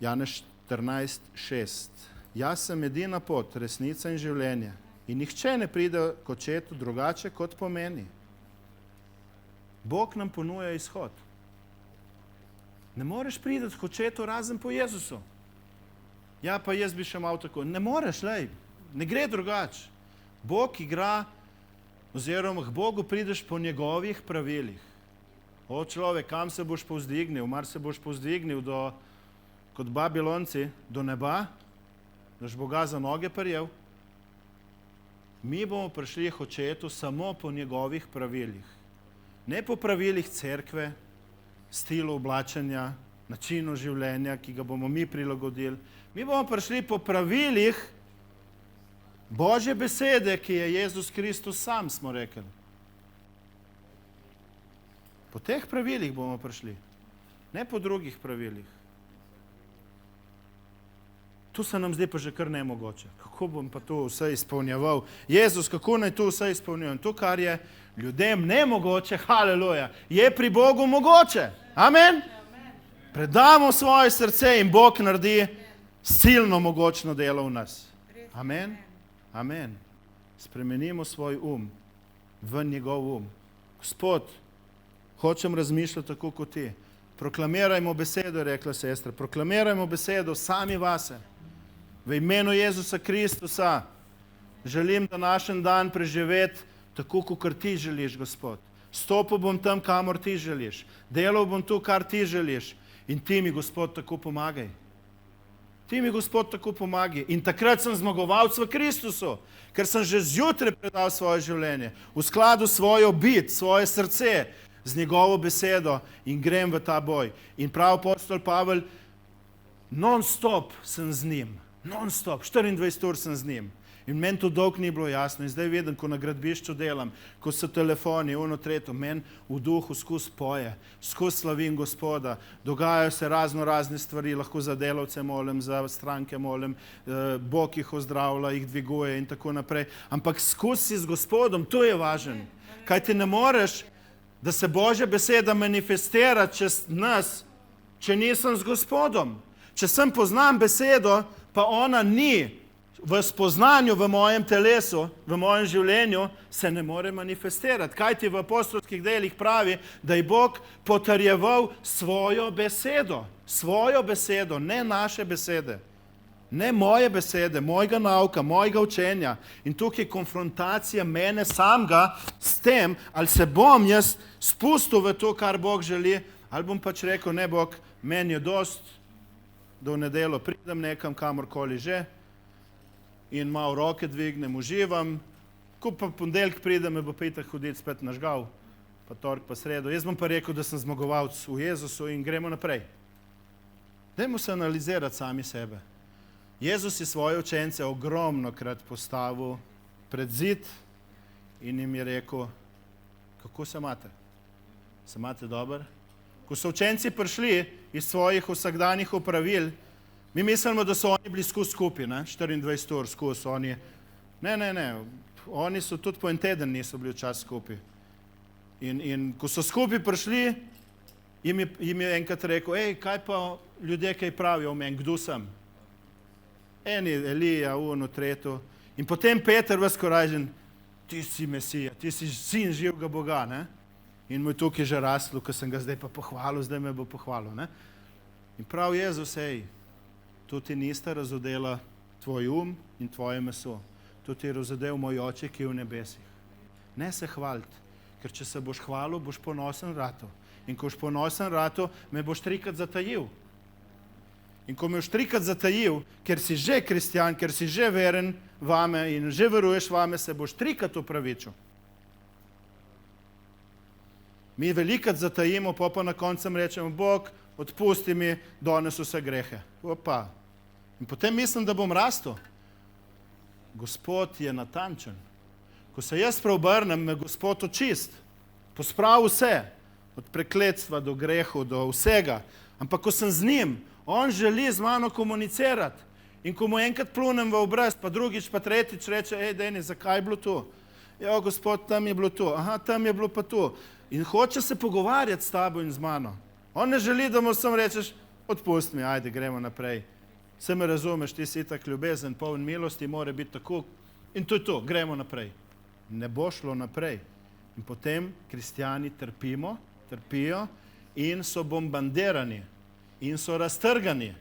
Janez 14:6, jaz sem edina pot, resnica in življenje in nihče ne pride k očetu drugače kot po meni. Bog nam ponuja izhod. Ne moreš priti k očetu razen po Jezusu. Ja, pa jaz bi še malo tako. Ne moreš, lej, ne gre drugače. Bog igra, oziroma k Bogu prideš po njegovih pravilih. O človek, kam se boš povzdignil? Mar se boš povzdignil kot Babilonci do neba, daš Boga za noge prijel? Mi bomo prišli k očetu samo po njegovih pravilih. Ne po pravilih cerkve, stilu oblačenja, načinu življenja, ki ga bomo mi prilagodili. Mi bomo prišli po pravilih Božje besede, ki je Jezus Kristus sam, smo rekli. Po teh pravilih bomo prišli, ne po drugih pravilih. Tu se nam zdi pa že kar nemogoče. Kako bom pa to vse izpolnjeval? Jezus, kako naj to vse izpolnjujem? To, kar je ljudem nemogoče, haleluja, je pri Bogu mogoče. Amen? Predamo svoje srce in Bog naredi silno mogočno delo v nas. Amen? Amen. Spremenimo svoj v njegov Gospod, hočem razmišljati tako kot ti. Proklamirajmo besedo, rekla sestra. Proklamirajmo besedo sami vase. V imenu Jezusa Kristusa želim današnji dan preživeti tako, kot ti želiš, Gospod. Stopil bom tam, kamor ti želiš. Delal bom tu, kar ti želiš. In ti mi, Gospod, tako pomagaj. Ti mi, Gospod, tako pomagaj. In takrat sem zmagovalec v Kristusu, ker sem že zjutraj predal svoje življenje, v skladu svojo bit, svoje srce, z njegovo besedo in grem v ta boj. In prav apostol Pavel, non-stop sem z njim. Non-stop, 24 ur sem z njim. In meni to dolgo ni bilo jasno. In zdaj vidim, ko na gradbišču delam, ko so telefoni, tretjo, meni v duhu skus poje, skus slavim Gospoda, dogajajo se razne stvari, lahko za delavce molim, za stranke molim, Bog jih ozdravlja, jih dviguje in tako naprej. Ampak skus si z Gospodom, to je važen. Kaj ti ne moreš, da se Božja beseda manifestira čez nas, če nisem z Gospodom. Če sem poznam besedo, pa ona ni v spoznanju v mojem telesu, v mojem življenju, se ne more manifestirati. Kaj ti v apostolskih delih pravi, da je Bog potrjeval svojo besedo, ne naše besede. Ne moje besede, mojega nauka, mojega učenja. In tukaj je konfrontacija mene samega s tem, ali se bom jaz spustil v to, kar Bog želi, ali bom pač rekel, ne Bog, meni je dost, da v nedeljo pridem nekam, kamorkoli že, in malo roke dvignem, uživam, ko pa ponedeljek pridem, me bo pa itak hoditi spet nažgal, pa torek, pa sredo. Jaz bom pa rekel, da sem zmagovalec v Jezusu in gremo naprej. Dajmo se analizirati sami sebe. Jezus je svoje učence ogromno krat postavil pred zid in jim je rekel, kako se imate? Se imate dobro? Ko so učenci prišli iz svojih vsakdanjih opravil, mi mislimo, da so oni bili skupaj, 24 ur skozi oni. Ne, oni so tudi po en teden niso bili včasih skupaj. In ko so skupaj prišli, jim je enkrat rekel, kaj pa ljudje kaj pravijo o meni, kdo sem? Eni Elija, tretjo. In potem Peter vas koražen, ti si Mesija, ti si sin živega Boga, ne? In mu je tukaj že raslo, ko sem ga zdaj pa pohvalil, zdaj me bo pohvalil, ne? In prav Jezus, to ti nista razodela tvoj in tvoje meso. To ti je razodel moj oče, ki je v nebesih. Ne se hvaliti, ker če se boš hvalil, boš ponosen rato. In ko boš ponosen rato, me boš trikrat zatajil. In ko me boš trikrat zatajil, ker si že kristjan, ker si že veren vame in že veruješ vame, se boš trikrat opravičil. Mi velikrat zatajimo, pa na koncem rečemo, Bog, odpusti mi, danes vse grehe. Opa. In potem mislim, da bom rastel. Gospod je natančen. Ko se jaz preobrnem, me Gospod očist. Pospravi vse, od prekletstva do grehu, do vsega. Ampak ko sem z njim, on želi z mano komunicirati. In ko mu enkrat plunem v obraz, pa drugič, pa tretjič reče, Denis, zakaj je bilo to? Ja, Gospod, tam je bilo to. Aha, tam je bilo pa to. In hoče se pogovarjati s tabo in z mano. On ne želi, da mu samo rečeš, odpusti mi, ajde, gremo naprej. Se me razumeš, ti si tak ljubezen, poln milosti, mora biti tako. In to je to, gremo naprej. Ne bo šlo naprej. In potem kristjani trpijo in so bombardirani in so raztrgani.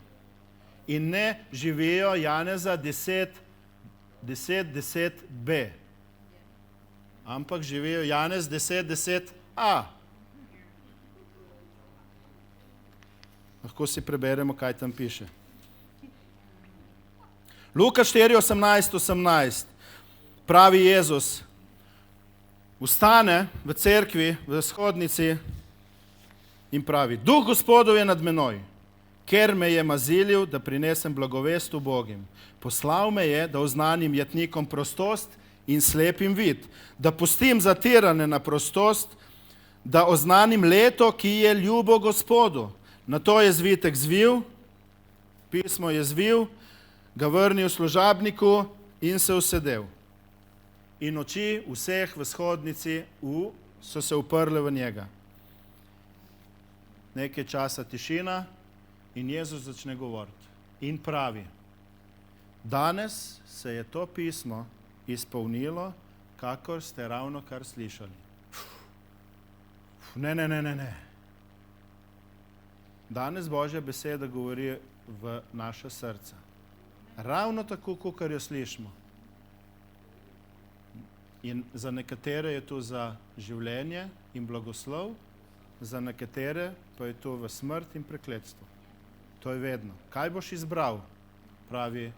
In ne živijo Janeza 10:10b. Ampak živijo Janez 10:10a. Lahko si preberemo, kaj tam piše. Luka 4:18 pravi Jezus, vstane v cerkvi, v shodnici in pravi, Duh Gospodov je nad menoj, ker me je mazilil, da prinesem blagovest ubogim. Poslal me je, da oznanim jetnikom prostost in slepim vid, da pustim zatirane na prostost, da oznanim leto, ki je ljubo Gospodu. Na to je zvitek zvil, pismo je zvil, ga vrnil služabniku in se usedel. In oči vseh v shodnici so se uprle v njega. Nekaj časa tišina in Jezus začne govoriti. In pravi, danes se je to pismo izpolnilo, kakor ste ravno kar slišali. Ne. Danes Božja beseda govori v naša srca. Ravno tako, kot jo slišimo. In za nekatere je to za življenje in blagoslov, za nekatere pa je to v smrt in prekletstvo. To je vedno. Kaj boš izbral, pravi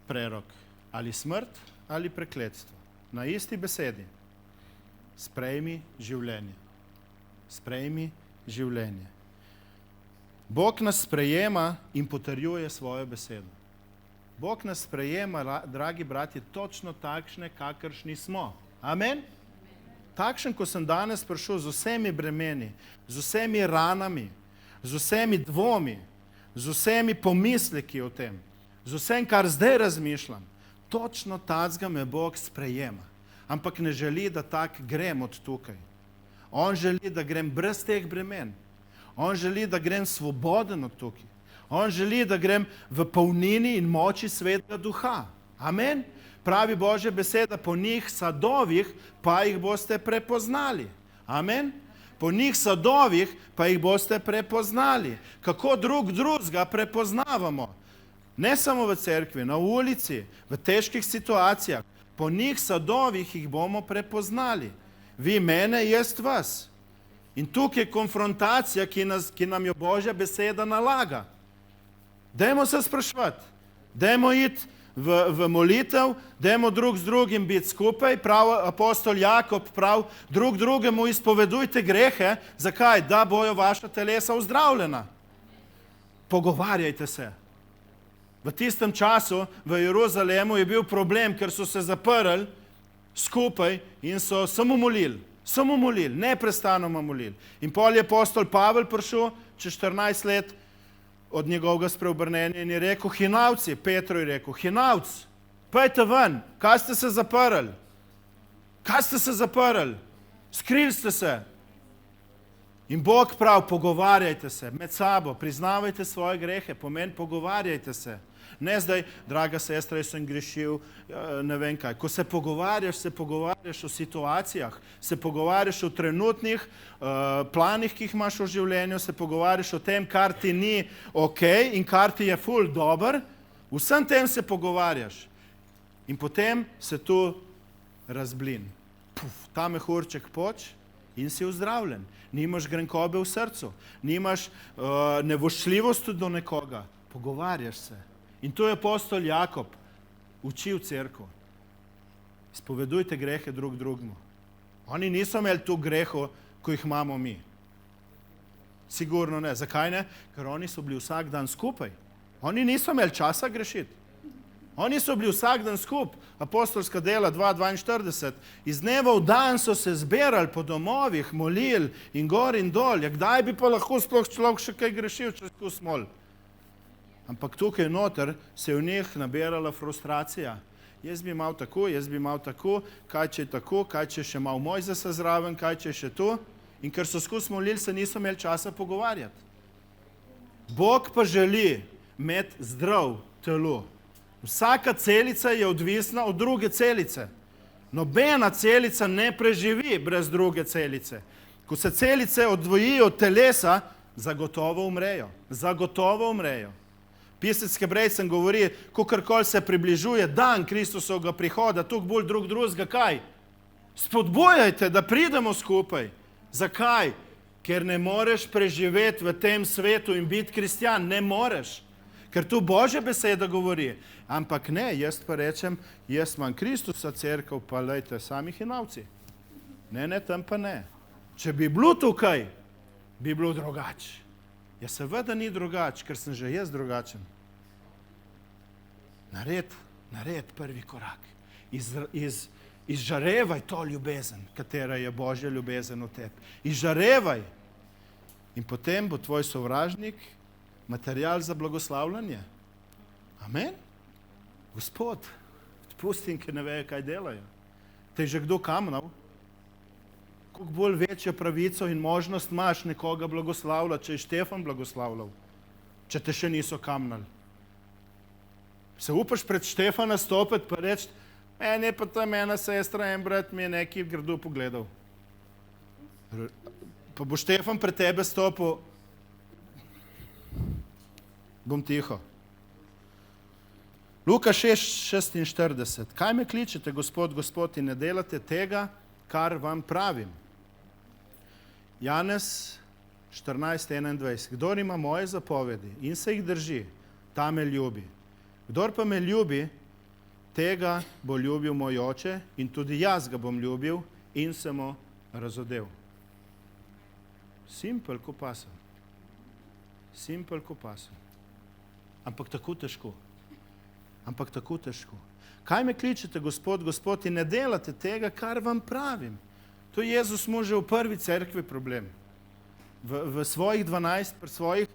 prerok? Ali smrt ali prekletstvo? Na isti besedi. Sprejmi življenje. Sprejmi življenje. Bog nas sprejema in potrjuje svojo besedo. Bog nas sprejema, dragi bratje, točno takšne, kakršni smo. Amen? Takšen, ko sem danes prišel z vsemi bremeni, z vsemi ranami, z vsemi dvomi, z vsemi pomisleki o tem, z vsem, kar zdaj razmišljam, točno takega me Bog sprejema. Ampak ne želi, da tak grem od tukaj. On želi, da grem brez teh bremen. On želi, da grem svoboden od tukaj. On želi, da grem v polnini in moči Svetega Duha. Amen? Pravi Božja beseda, po njih sadovih pa jih boste prepoznali. Amen? Po njih sadovih pa jih boste prepoznali. Kako drugega prepoznavamo? Ne samo v cerkvi, na ulici, v težkih situacijah. Po njih sadovih jih bomo prepoznali. Vi mene, jaz vas. In tukaj je konfrontacija, ki nam jo Božja beseda nalaga. Dajmo se spraševati, dajmo iti v molitev, dajmo drug z drugim biti skupaj. Prav apostol Jakob prav, drug drugemu izpovedujte grehe. Zakaj? Da bojo vaša telesa ozdravljena. Pogovarjajte se. V tistem času v Jeruzalemu je bil problem, ker so se zaprli skupaj in so samo molili, neprestano molili. In pol je apostol Pavel prišel čez 14 let od njegovega spreobrnenja in je rekel, hinavci, Petru je rekel, hinavc, pojte ven, kaj ste se zaprli? Kaj ste se zaprli? Skrili ste se. In Bog prav, pogovarjajte se med sabo, priznavajte svoje grehe, pomeni pogovarjajte se. Ne zdaj, draga sestra, jaz sem grešil, ne vem kaj. Ko se pogovarjaš o situacijah, se pogovarjaš o trenutnih planih, ki jih imaš v življenju, se pogovarjaš o tem, kar ti ni okej in kar ti je ful dober, vsem tem se pogovarjaš. In potem se tu razblin. Ta mehurček poč in si ozdravljen. Nimaš grenkobe v srcu, nimaš nevoščljivosti do nekoga, pogovarjaš se. In to je apostol Jakob učil cerkev. Izpovedujte grehe drug drugemu. Oni niso imeli tu greho, ko jih imamo mi. Sigurno ne. Zakaj ne? Ker oni so bili vsak dan skupaj. Oni niso imeli časa grešiti. Oni so bili vsak dan skupaj. Apostolska dela 2:42. Iz dneva v dan so se zbirali po domovih, molili in gor in dol. Ja, kdaj bi pa lahko sploh človek še kaj grešil, če skus mol? Ampak tukaj noter se je v njih nabirala frustracija. Jaz bi imel tako, kaj če je tako, kaj če je še mal Mojzesa zraven, kaj če je še tu. In ker so skus molili, se niso imeli časa pogovarjati. Bog pa želi imeti zdrav telo. Vsaka celica je odvisna od druge celice. Nobena celica ne preživi brez druge celice. Ko se celice odvojijo od telesa, zagotovo umrejo. Zagotovo umrejo. Pisec Hebrejcem govori, kakorkoli se približuje dan Kristusovega prihoda, tukaj bolj drugega kaj? Spodbujajte, da pridemo skupaj. Zakaj? Ker ne moreš preživeti v tem svetu in biti kristjan. Ne moreš. Ker tu Božja beseda govori. Ampak ne, jaz pa rečem, jaz imam Kristusa, cerkev, pa lejte, sami hinavci. Ne, tam pa ne. Če bi bilo tukaj, bi bilo drugače. Ja, seveda ni drugače, ker sem že jaz drugačen. Nared prvi korak. Izžarevaj to ljubezen, katera je Božja ljubezen v tebi. Izžarevaj. In potem bo tvoj sovražnik material za blagoslavljanje. Amen? Gospod, pustim, ki ne vejo, kaj delajo. Te je že kdo kamnal? Koliko bolj večjo pravico in možnost imaš nekoga blagoslavljati, če je Štefan blagoslavljal, če te še niso kamnali. Se upaš pred Štefana stopiti pa reči, ne pa tam ena sestra, en brat mi je nekaj grdo pogledal. Pa bo Štefan pred tebe stopil, bom tiho. Luka 6:46. Kaj me kličete, Gospod, Gospod, in ne delate tega, kar vam pravim? Janez 14:21. Kdor ima moje zapovedi in se jih drži, ta me ljubi. Kdor pa me ljubi, tega bo ljubil moj oče in tudi jaz ga bom ljubil in se mu razodel. Simpel ko pasen. Simpel ko pasen. Ampak tako težko. Ampak tako težko. Kaj me kličete, Gospod, Gospod, in ne delate tega, kar vam pravim? To je Jezus mu že v prvi cerkvi problem. V svojih 12, pri svojih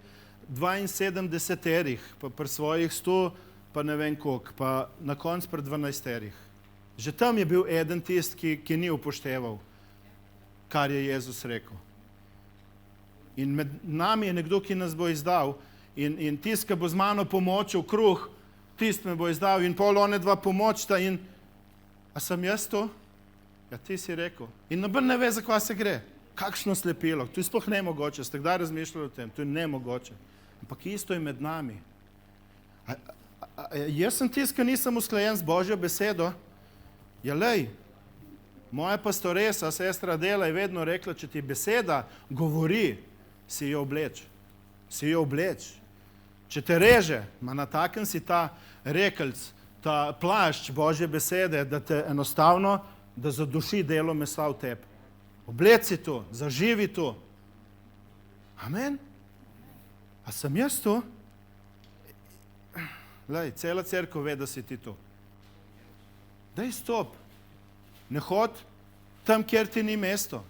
72, pa pri svojih 100, pa ne vem koliko, pa na koncu pri 12. Že tam je bil eden tist, ki ni upošteval, kar je Jezus rekel. In med nami je nekdo, ki nas bo izdal, in tist, ki bo z mano pomočil kruh, tist me bo izdal, in pol one dva pomočta, in a sem jaz to? Ja, ti si rekel. In noben ne ve, za kva se gre. Kakšno slepilo. To je sploh nemogoče. Ste kdaj razmišljali o tem? To je nemogoče. Ampak isto je med nami. Jaz sem tist, ki nisem usklajen z Božjo besedo. Ja, lej, moja pastoresa, sestra Dela, je vedno rekla, če ti beseda govori, si jo obleč. Si jo obleč. Če te reže, nataken si ta rekelc, ta plašč Božje besede, da te enostavno, da zaduši delo mesa v tebi. Obleci to, zaživi to. Amen? A sem jaz to? Lej, cela cerkev ve, da si ti to. Daj stop. Ne hod tam, kjer ti ni mesto.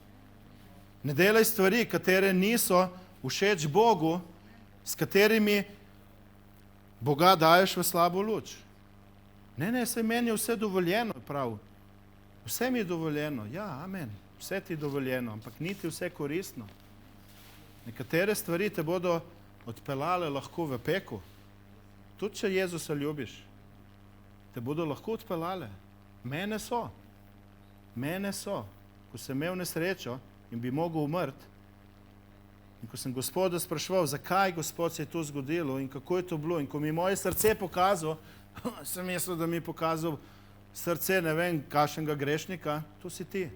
Ne delaj stvari, katere niso všeč Bogu, s katerimi Boga daješ v slabo luč. Ne, se meni je vse dovoljeno, prav. Vse mi je dovoljeno. Ja, amen. Vse ti je dovoljeno, ampak ni ti vse koristno. Nekatere stvari te bodo odpeljale lahko v peku. Tudi če Jezusa ljubiš, te bodo lahko odpeljale. Mene so. Ko sem imel nesrečo in bi mogel umrti, in ko sem Gospoda spraševal, zakaj, Gospod, se je to zgodilo in kako je to bilo, in ko mi moje srce pokazal, sem mislil, da mi je pokazal srce, ne vem, kakšnega grešnika, to si ti.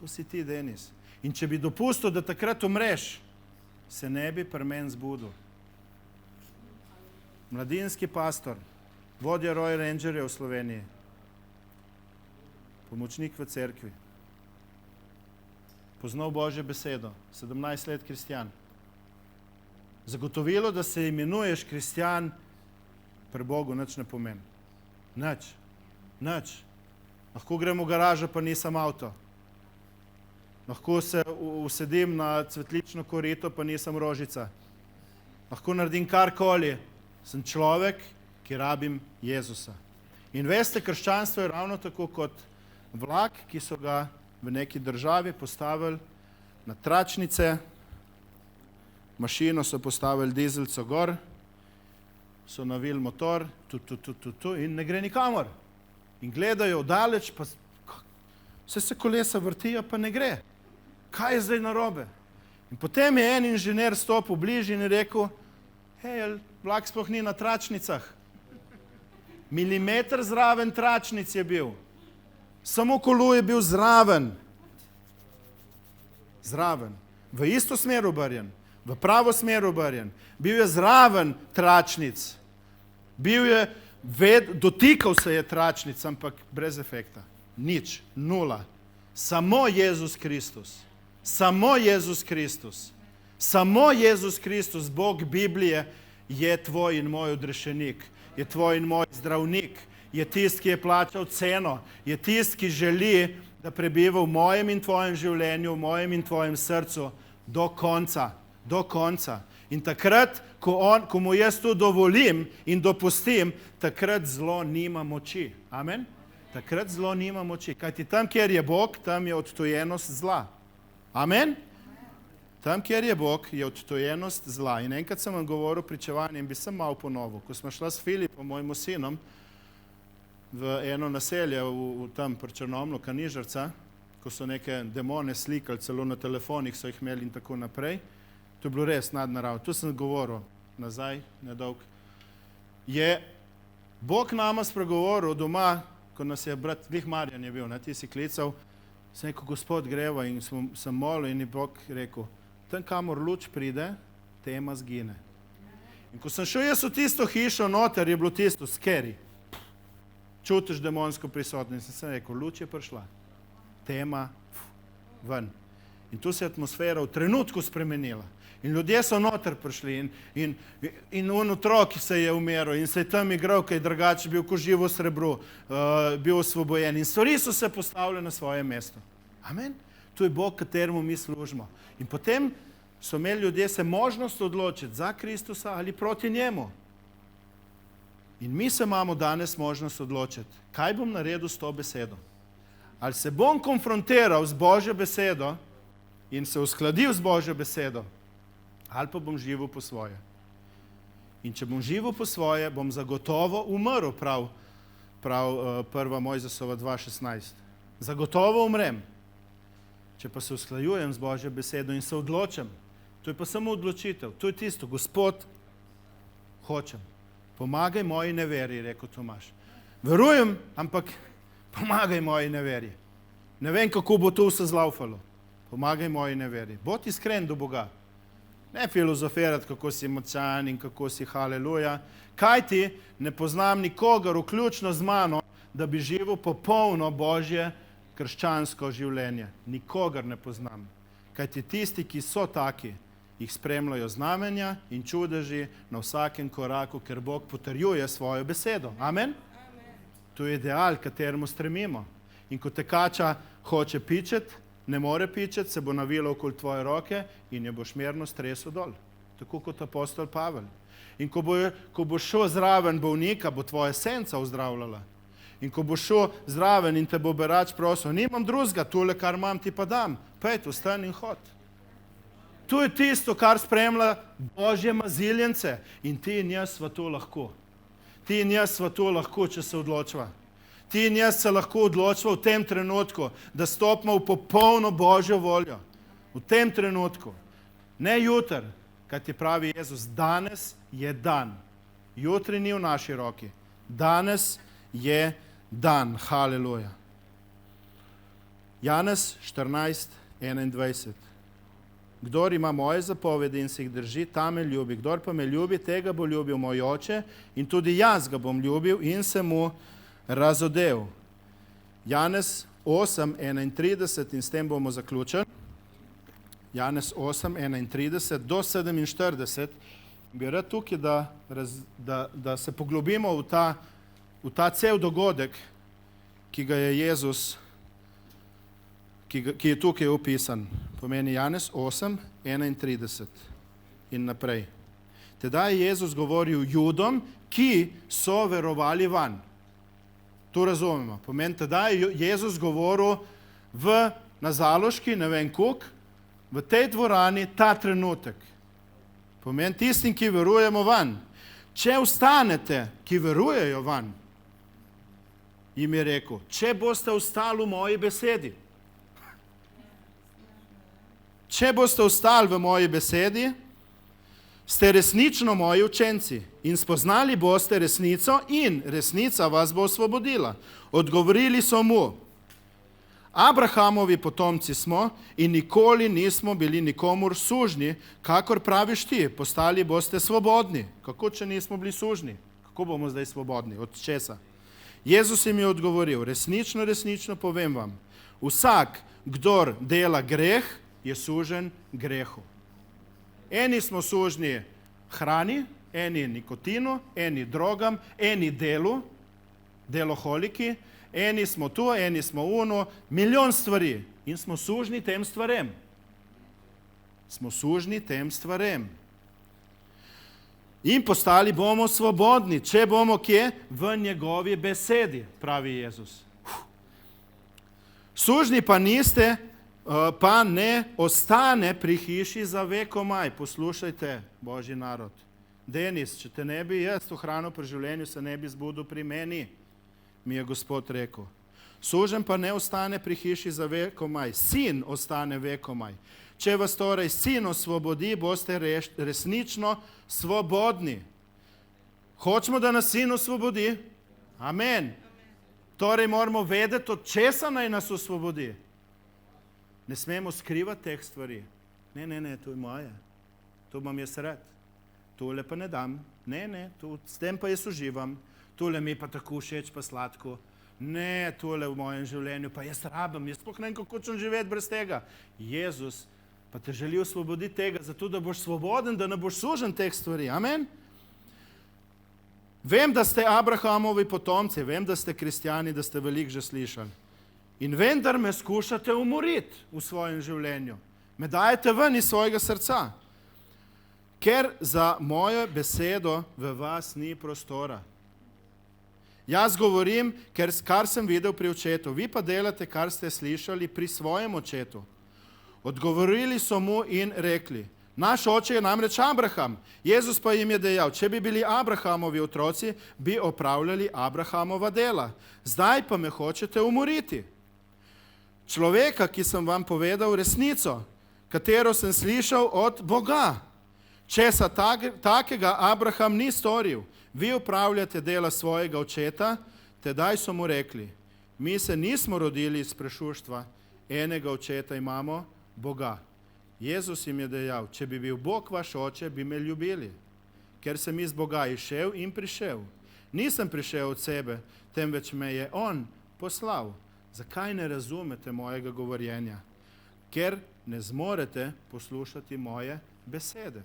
To si ti, Denis. In če bi dopustil, da takrat umreš, se ne bi pri meni zbudil. Mladinski pastor, vodja Royal Rangerja v Sloveniji, pomočnik v cerkvi, poznal Božjo besedo, 17 let kristjan. Zagotovilo, da se imenuješ kristjan, pri Bogu nič ne pomeni. Nič. Lahko grem v garažo, pa nisem avto. Lahko se usedim na cvetlično korito, pa nisem rožica. Lahko naredim karkoli. Sem človek, ki rabim Jezusa. In veste, krščanstvo je ravno tako kot vlak, ki so ga v neki državi postavili na tračnice, mašino so postavili dizelco gor, so navili motor, in ne gre nikamor. In gledajo daleč, pa vse se kolesa vrtijo, pa ne gre. Kaj je zdaj narobe? In potem je en inženir stopil bližje in rekel, hej, vlak sploh ni na tračnicah. Milimeter zraven tračnic je bil. Samo kolo je bil zraven. V isto smer obrnjen, v pravo smer obrnjen. Bil je zraven tračnic. Dotikal se je tračnic, ampak brez efekta. Nič, nula. Samo Jezus Kristus. Samo Jezus Kristus, Bog Biblije, je tvoj in moj odrešenik. Je tvoj in moj zdravnik. Je tist, ki je plačal ceno. Je tist, ki želi, da prebiva v mojem in tvojem življenju, v mojem in tvojem srcu do konca. In takrat, ko mu jaz to dovolim in dopustim, takrat zlo nima moči. Amen? Takrat zlo nima moči. Kajti tam, kjer je Bog, tam je odtujenost zla. Amen? Tam, kjer je Bog, je odtujenost zla. In enkrat sem vam govoril pričevanje in bi sem malo ponovil. Ko smo šla s Filipom, mojim sinom, v eno naselje tam pri Črnomlju, Kanižarca, ko so neke demone slikali, celo na telefonih so jih imeli in tako naprej. To je bilo res nadnaravno. Tu sem govoril nazaj, nedolg. Je Bog nama spregovoril doma, ko nas je brat Glih Marjan je bil, ti si klical, sem rekel, Gospod, greva, in sem molil in je Bog rekel, tam, kamor luč pride, tema zgine. In ko sem šel jaz v tisto hišo noter, je bilo tisto scary. Čutiš demonsko prisotnost. In sem rekel, luč je prišla. Tema ven. In tu se je atmosfera v trenutku spremenila. In ljudje so noter prišli in on otrok se je umiril in se je tam igral, kaj je drugače bil ko živo srebro, bil osvobojen. In stvari so se postavile na svoje mesto. Amen. To je Bog, kateremu mi služimo. In potem so imeli ljudje se možnost odločiti za Kristusa ali proti njemu. In mi se imamo danes možnost odločiti, kaj bom naredil s to besedo. Ali se bom konfrontiral z Božjo besedo in se uskladil z Božjo besedo, ali pa bom živel po svoje. In če bom živel po svoje, bom zagotovo umrl, prav 1. Mojzesova 2.16. Zagotovo umrem. Če pa se usklajujem z Božjo besedo in se odločim, to je pa samo odločitev. To je tisto, Gospod, hočem. Pomagaj moji neveri, rekel Tomaž. Verujem, ampak pomagaj moji neveri. Ne vem, kako bo to vse zlaufalo. Pomagaj moji neveri. Bodi iskren do Boga. Ne filozofirati, kako si močan in kako si haleluja. Kaj ti ne poznam nikogar, vključno z mano, da bi živel popolno Božje krščansko življenje. Nikogar ne poznam. Kaj ti tisti, ki so taki, jih spremljajo znamenja in čudeži na vsakem koraku, ker Bog potrjuje svojo besedo. Amen? To je ideal, kateremu stremimo. In ko tekača hoče pičeti, ne more pičeti, se bo navilo okoli tvoje roke in jo boš merno stresel dol. Tako kot apostol Pavel. In ko boš šel zraven bolnika, bo tvoja senca ozdravljala. In ko boš šel zraven in te bo berač prosil, nimam drugega, tole, kar imam, ti pa dam. Pejte, vstani in hod. To je tisto, kar spremlja Božje maziljence. In ti in jaz sva to lahko. Ti in jaz sva to lahko, če se odločva. Ti in jaz se lahko odločva v tem trenutku, da stopimo v popolno Božjo voljo. V tem trenutku. Ne jutri, kaj ti pravi Jezus, danes je dan. Jutri ni v naši roki. Danes je dan. Haleluja. Janez 14:21. Kdor ima moje zapovedi in se jih drži, ta me ljubi. Kdor pa me ljubi, tega bo ljubil moj oče in tudi jaz ga bom ljubil in se mu razodel. Janez 8:31 in s tem bomo zaključili. Janez 8:31 do 47. Bi rad tukaj, da se poglobimo v ta cel dogodek, ki ga je Jezus, ki je tukaj opisan. Pomeni Janez 8:31 in naprej. Tedaj je Jezus govoril Judom, ki so verovali vanj. To razumemo. Pomeni, tedaj je Jezus govoril na Zaloški, ne vem koliko, v tej dvorani ta trenutek. Pomeni tistim, ki verujemo vanj. Če ostanete, ki verujejo vanj, jim je rekel, če boste ostali v moji besedi, če boste ostali v moji besedi, ste resnično moji učenci in spoznali boste resnico in resnica vas bo osvobodila. Odgovorili so mu, Abrahamovi potomci smo in nikoli nismo bili nikomur sužni, kakor praviš ti, postali boste svobodni. Kako, če nismo bili sužni? Kako bomo zdaj svobodni? Od česa? Jezus jim je odgovoril, resnično, resnično povem vam, vsak, kdor dela greh, je sužen grehu. Eni smo sužni hrani, eni nikotinu, eni drogam, eni delu, deloholiki, eni smo tu, eni smo uno, milijon stvari in smo sužni tem stvarem. Smo sužni tem stvarem. In postali bomo svobodni, če bomo kje? V njegovi besedi, pravi Jezus. Sužni pa niste, pa ne ostane pri hiši za vekomaj. Poslušajte, Božji narod. Denis, če te ne bi jaz ohranil pri življenju, se ne bi zbudil pri meni, mi je Gospod rekel. Sužen pa ne ostane pri hiši za vekomaj, sin ostane vekomaj. Če vas torej sin osvobodi, boste resnično svobodni. Hočemo, da nas sin osvobodi? Amen. Torej moramo vedeti, od česa naj nas osvobodi. Ne smemo skrivati teh stvari. Ne, to je moje. To imam jaz rad. Tole pa ne dam. Ne, s tem pa jaz uživam. Tole mi pa tako všeč, pa sladko. ne tole v mojem življenju, pa jaz rabim, jaz sploh ne vem, kako ćem živeti brez tega. Jezus pa te želi osvoboditi tega, zato da boš svoboden, da ne boš sužen teh stvari. Amen? Vem, da ste Abrahamovi potomci, vem, da ste kristjani, da ste veliko že slišali. In vendar me skušate umoriti v svojem življenju. Me dajete ven iz svojega srca. Ker za mojo besedo v vas ni prostora. Jaz govorim, kar sem videl pri očetu. Vi pa delate, kar ste slišali pri svojem očetu. Odgovorili so mu in rekli, naš oče je namreč Abraham. Jezus pa jim je dejal, če bi bili Abrahamovi otroci, bi opravljali Abrahamova dela. Zdaj pa me hočete umoriti. Človeka, ki sem vam povedal resnico, katero sem slišal od Boga. Česa takega Abraham ni storil. Vi upravljate dela svojega očeta, tedaj so mu rekli, mi se nismo rodili iz prešuštva, enega očeta imamo, Boga. Jezus jim je dejal, če bi bil Bog vaš oče, bi me ljubili, ker sem iz Boga išel in prišel. Nisem prišel od sebe, temveč me je on poslal. Zakaj ne razumete mojega govorjenja? Ker ne zmorete poslušati moje besede.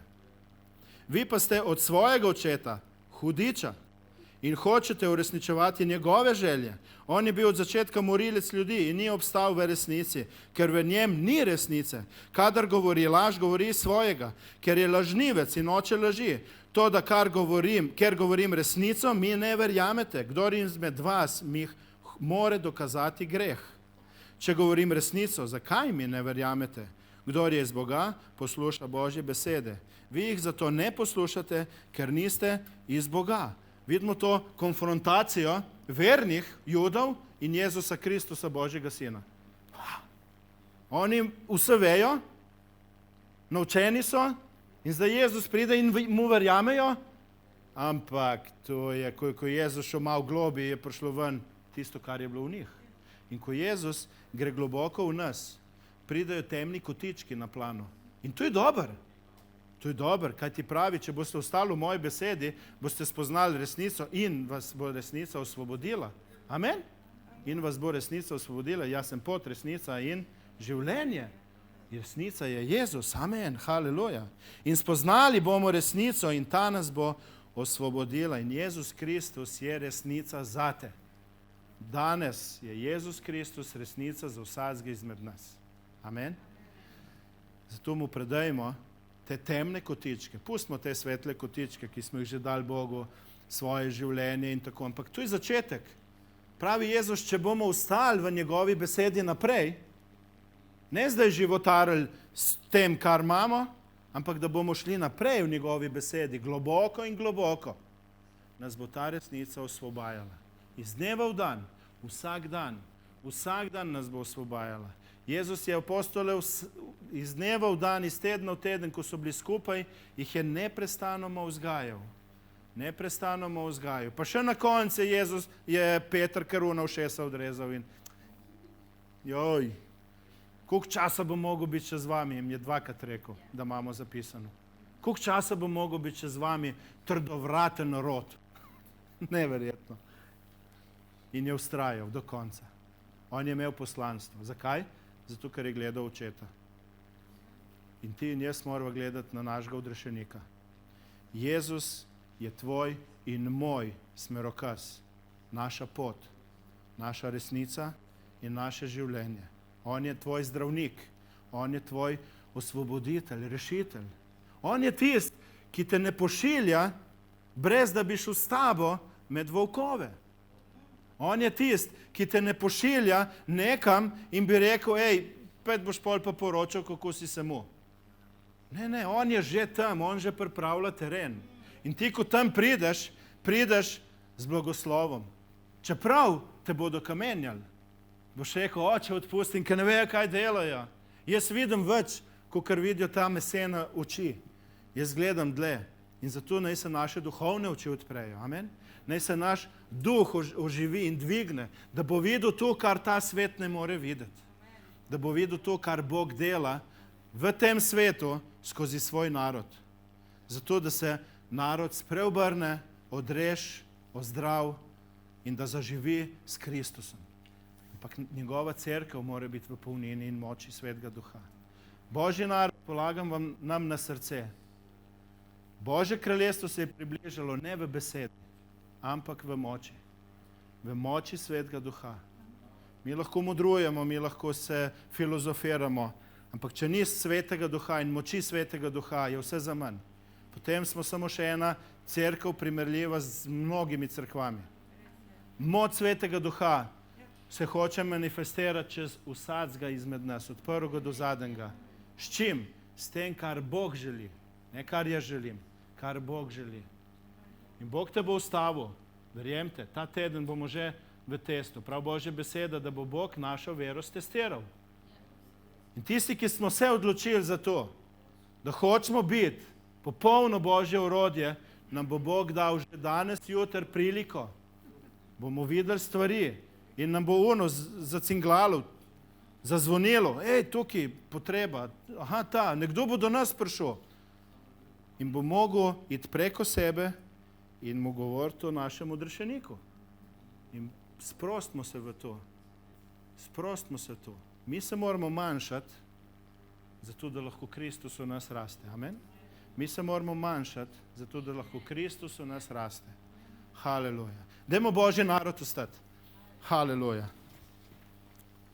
Vi pa ste od svojega očeta, hudiča, in hočete uresničevati njegove želje. On je bil od začetka morilec ljudi in ni obstal v resnici, ker v njem ni resnice. Kadar govori laž, govori svojega, ker je lažnivec in oče laži. To, da ker govorim resnico, mi ne verjamete. Kdor izmed vas mi more dokazati greh. Če govorim resnico, zakaj mi ne verjamete? Kdor je iz Boga, posluša Božje besede. Vi jih zato ne poslušate, ker niste iz Boga. Vidimo to konfrontacijo vernih Judov in Jezusa Kristusa, Božjega Sina. Oni vse vejo, naučeni so in zdaj Jezus pride in mu verjamejo, ampak to je, ko Jezus šel malo globi, je prišlo ven tisto, kar je bilo v njih. In ko Jezus gre globoko v nas, pridejo temni kotički na plano. In to je dobro. To je dobro, kaj ti pravi, če boste ostali v moji besedi, boste spoznali resnico in vas bo resnica osvobodila. Amen? In vas bo resnica osvobodila. Jaz sem pot, resnica in življenje. Resnica je Jezus. Amen. Haleluja. In spoznali bomo resnico in ta nas bo osvobodila. In Jezus Kristus je resnica zate. Danes je Jezus Kristus resnica za vsakega izmed nas. Amen. Zato mu predajmo te temne kotičke. Pustimo te svetle kotičke, ki smo jih že dali Bogu, svoje življenje in tako. Ampak to je začetek. Pravi Jezus, če bomo ostali v njegovi besedi naprej, ne zdaj životarili s tem, kar imamo, ampak da bomo šli naprej v njegovi besedi, globoko in globoko, nas bo ta resnica osvobajala. Iz dneva v dan, vsak dan nas bo osvobajala. Jezus je apostole iz dneva v dan, iz tedna v teden, ko so bili skupaj, jih je neprestanoma vzgajal. Neprestanoma vzgajal. Pa še na koncu je Peter Karuna ušesa odrezal in joj, koliko časa bo mogel biti še z vami, jim je dvakrat rekel, da imamo zapisano. Koliko časa bo mogel biti še z vami trdovraten rod. Neverjetno. In je vztrajal do konca. On je imel poslanstvo. Zakaj? Zato, ker je gledal očeta. In ti in jaz moramo gledati na našega odrešenika. Jezus je tvoj in moj smerokaz, naša pot, naša resnica in naše življenje. On je tvoj zdravnik, on je tvoj osvoboditelj, rešitelj. On je tist, ki te ne pošilja, brez da bi šel s tabo med volkove. On je tist, ki te ne pošilja nekam in bi rekel, pet boš pol pa poročal, kako si se mu. Ne, on je že tam, on že pripravlja teren. In ti, ko tam prideš z blagoslovom. Čeprav te bodo kamenjali, boš rekel, oče, odpustim, ker ne vejo, kaj delajo. Jaz vidim več, kakor vidijo ta mesena oči. Jaz gledam dlje. In zato naj se naše duhovne oči odprejo. Amen? Naj se naš duh oživi in dvigne, da bo videl to, kar ta svet ne more videti. Da bo videl to, kar Bog dela v tem svetu skozi svoj narod. Zato, da se narod spreobrne, odreš, ozdrav in da zaživi s Kristusom. Ampak njegova cerkev mora biti v polnini in moči Svetega Duha. Božji narod, polagam nam na srce. Božje kraljestvo se je približalo ne v besedi, ampak v moči. V moči Svetega Duha. Mi lahko modrujemo, mi lahko se filozofiramo, ampak če ni Svetega Duha in moči Svetega Duha, je vse za manj. Potem smo samo še ena cerkev primerljiva z mnogimi cerkvami. Moč Svetega Duha se hoče manifestirati čez vsakega izmed nas, od prvega do zadnjega. S čim? S tem, kar Bog želi. Ne kar jaz želim, kar Bog želi. In Bog te bo ustavil. Verjemte, ta teden bomo že v testu. Prav Božja beseda, da bo Bog našo vero stestiral. In tisti, ki smo se odločili za to, da hočemo biti popolno Božje orodje, nam bo Bog dal že danes, jutri priliko. Bomo videli stvari in nam bo zacinglalo, zazvonilo. Tukaj potreba. Nekdo bo do nas prišel. In bo mogel iti preko sebe in mu govoriti o našem odrešeniku. In sprostimo se v to. Sprostimo se to. Mi se moramo manjšati, zato da lahko Kristus v nas raste. Amen? Mi se moramo manjšati, zato da lahko Kristus v nas raste. Haleluja. Dajmo Božji narod ostati. Haleluja.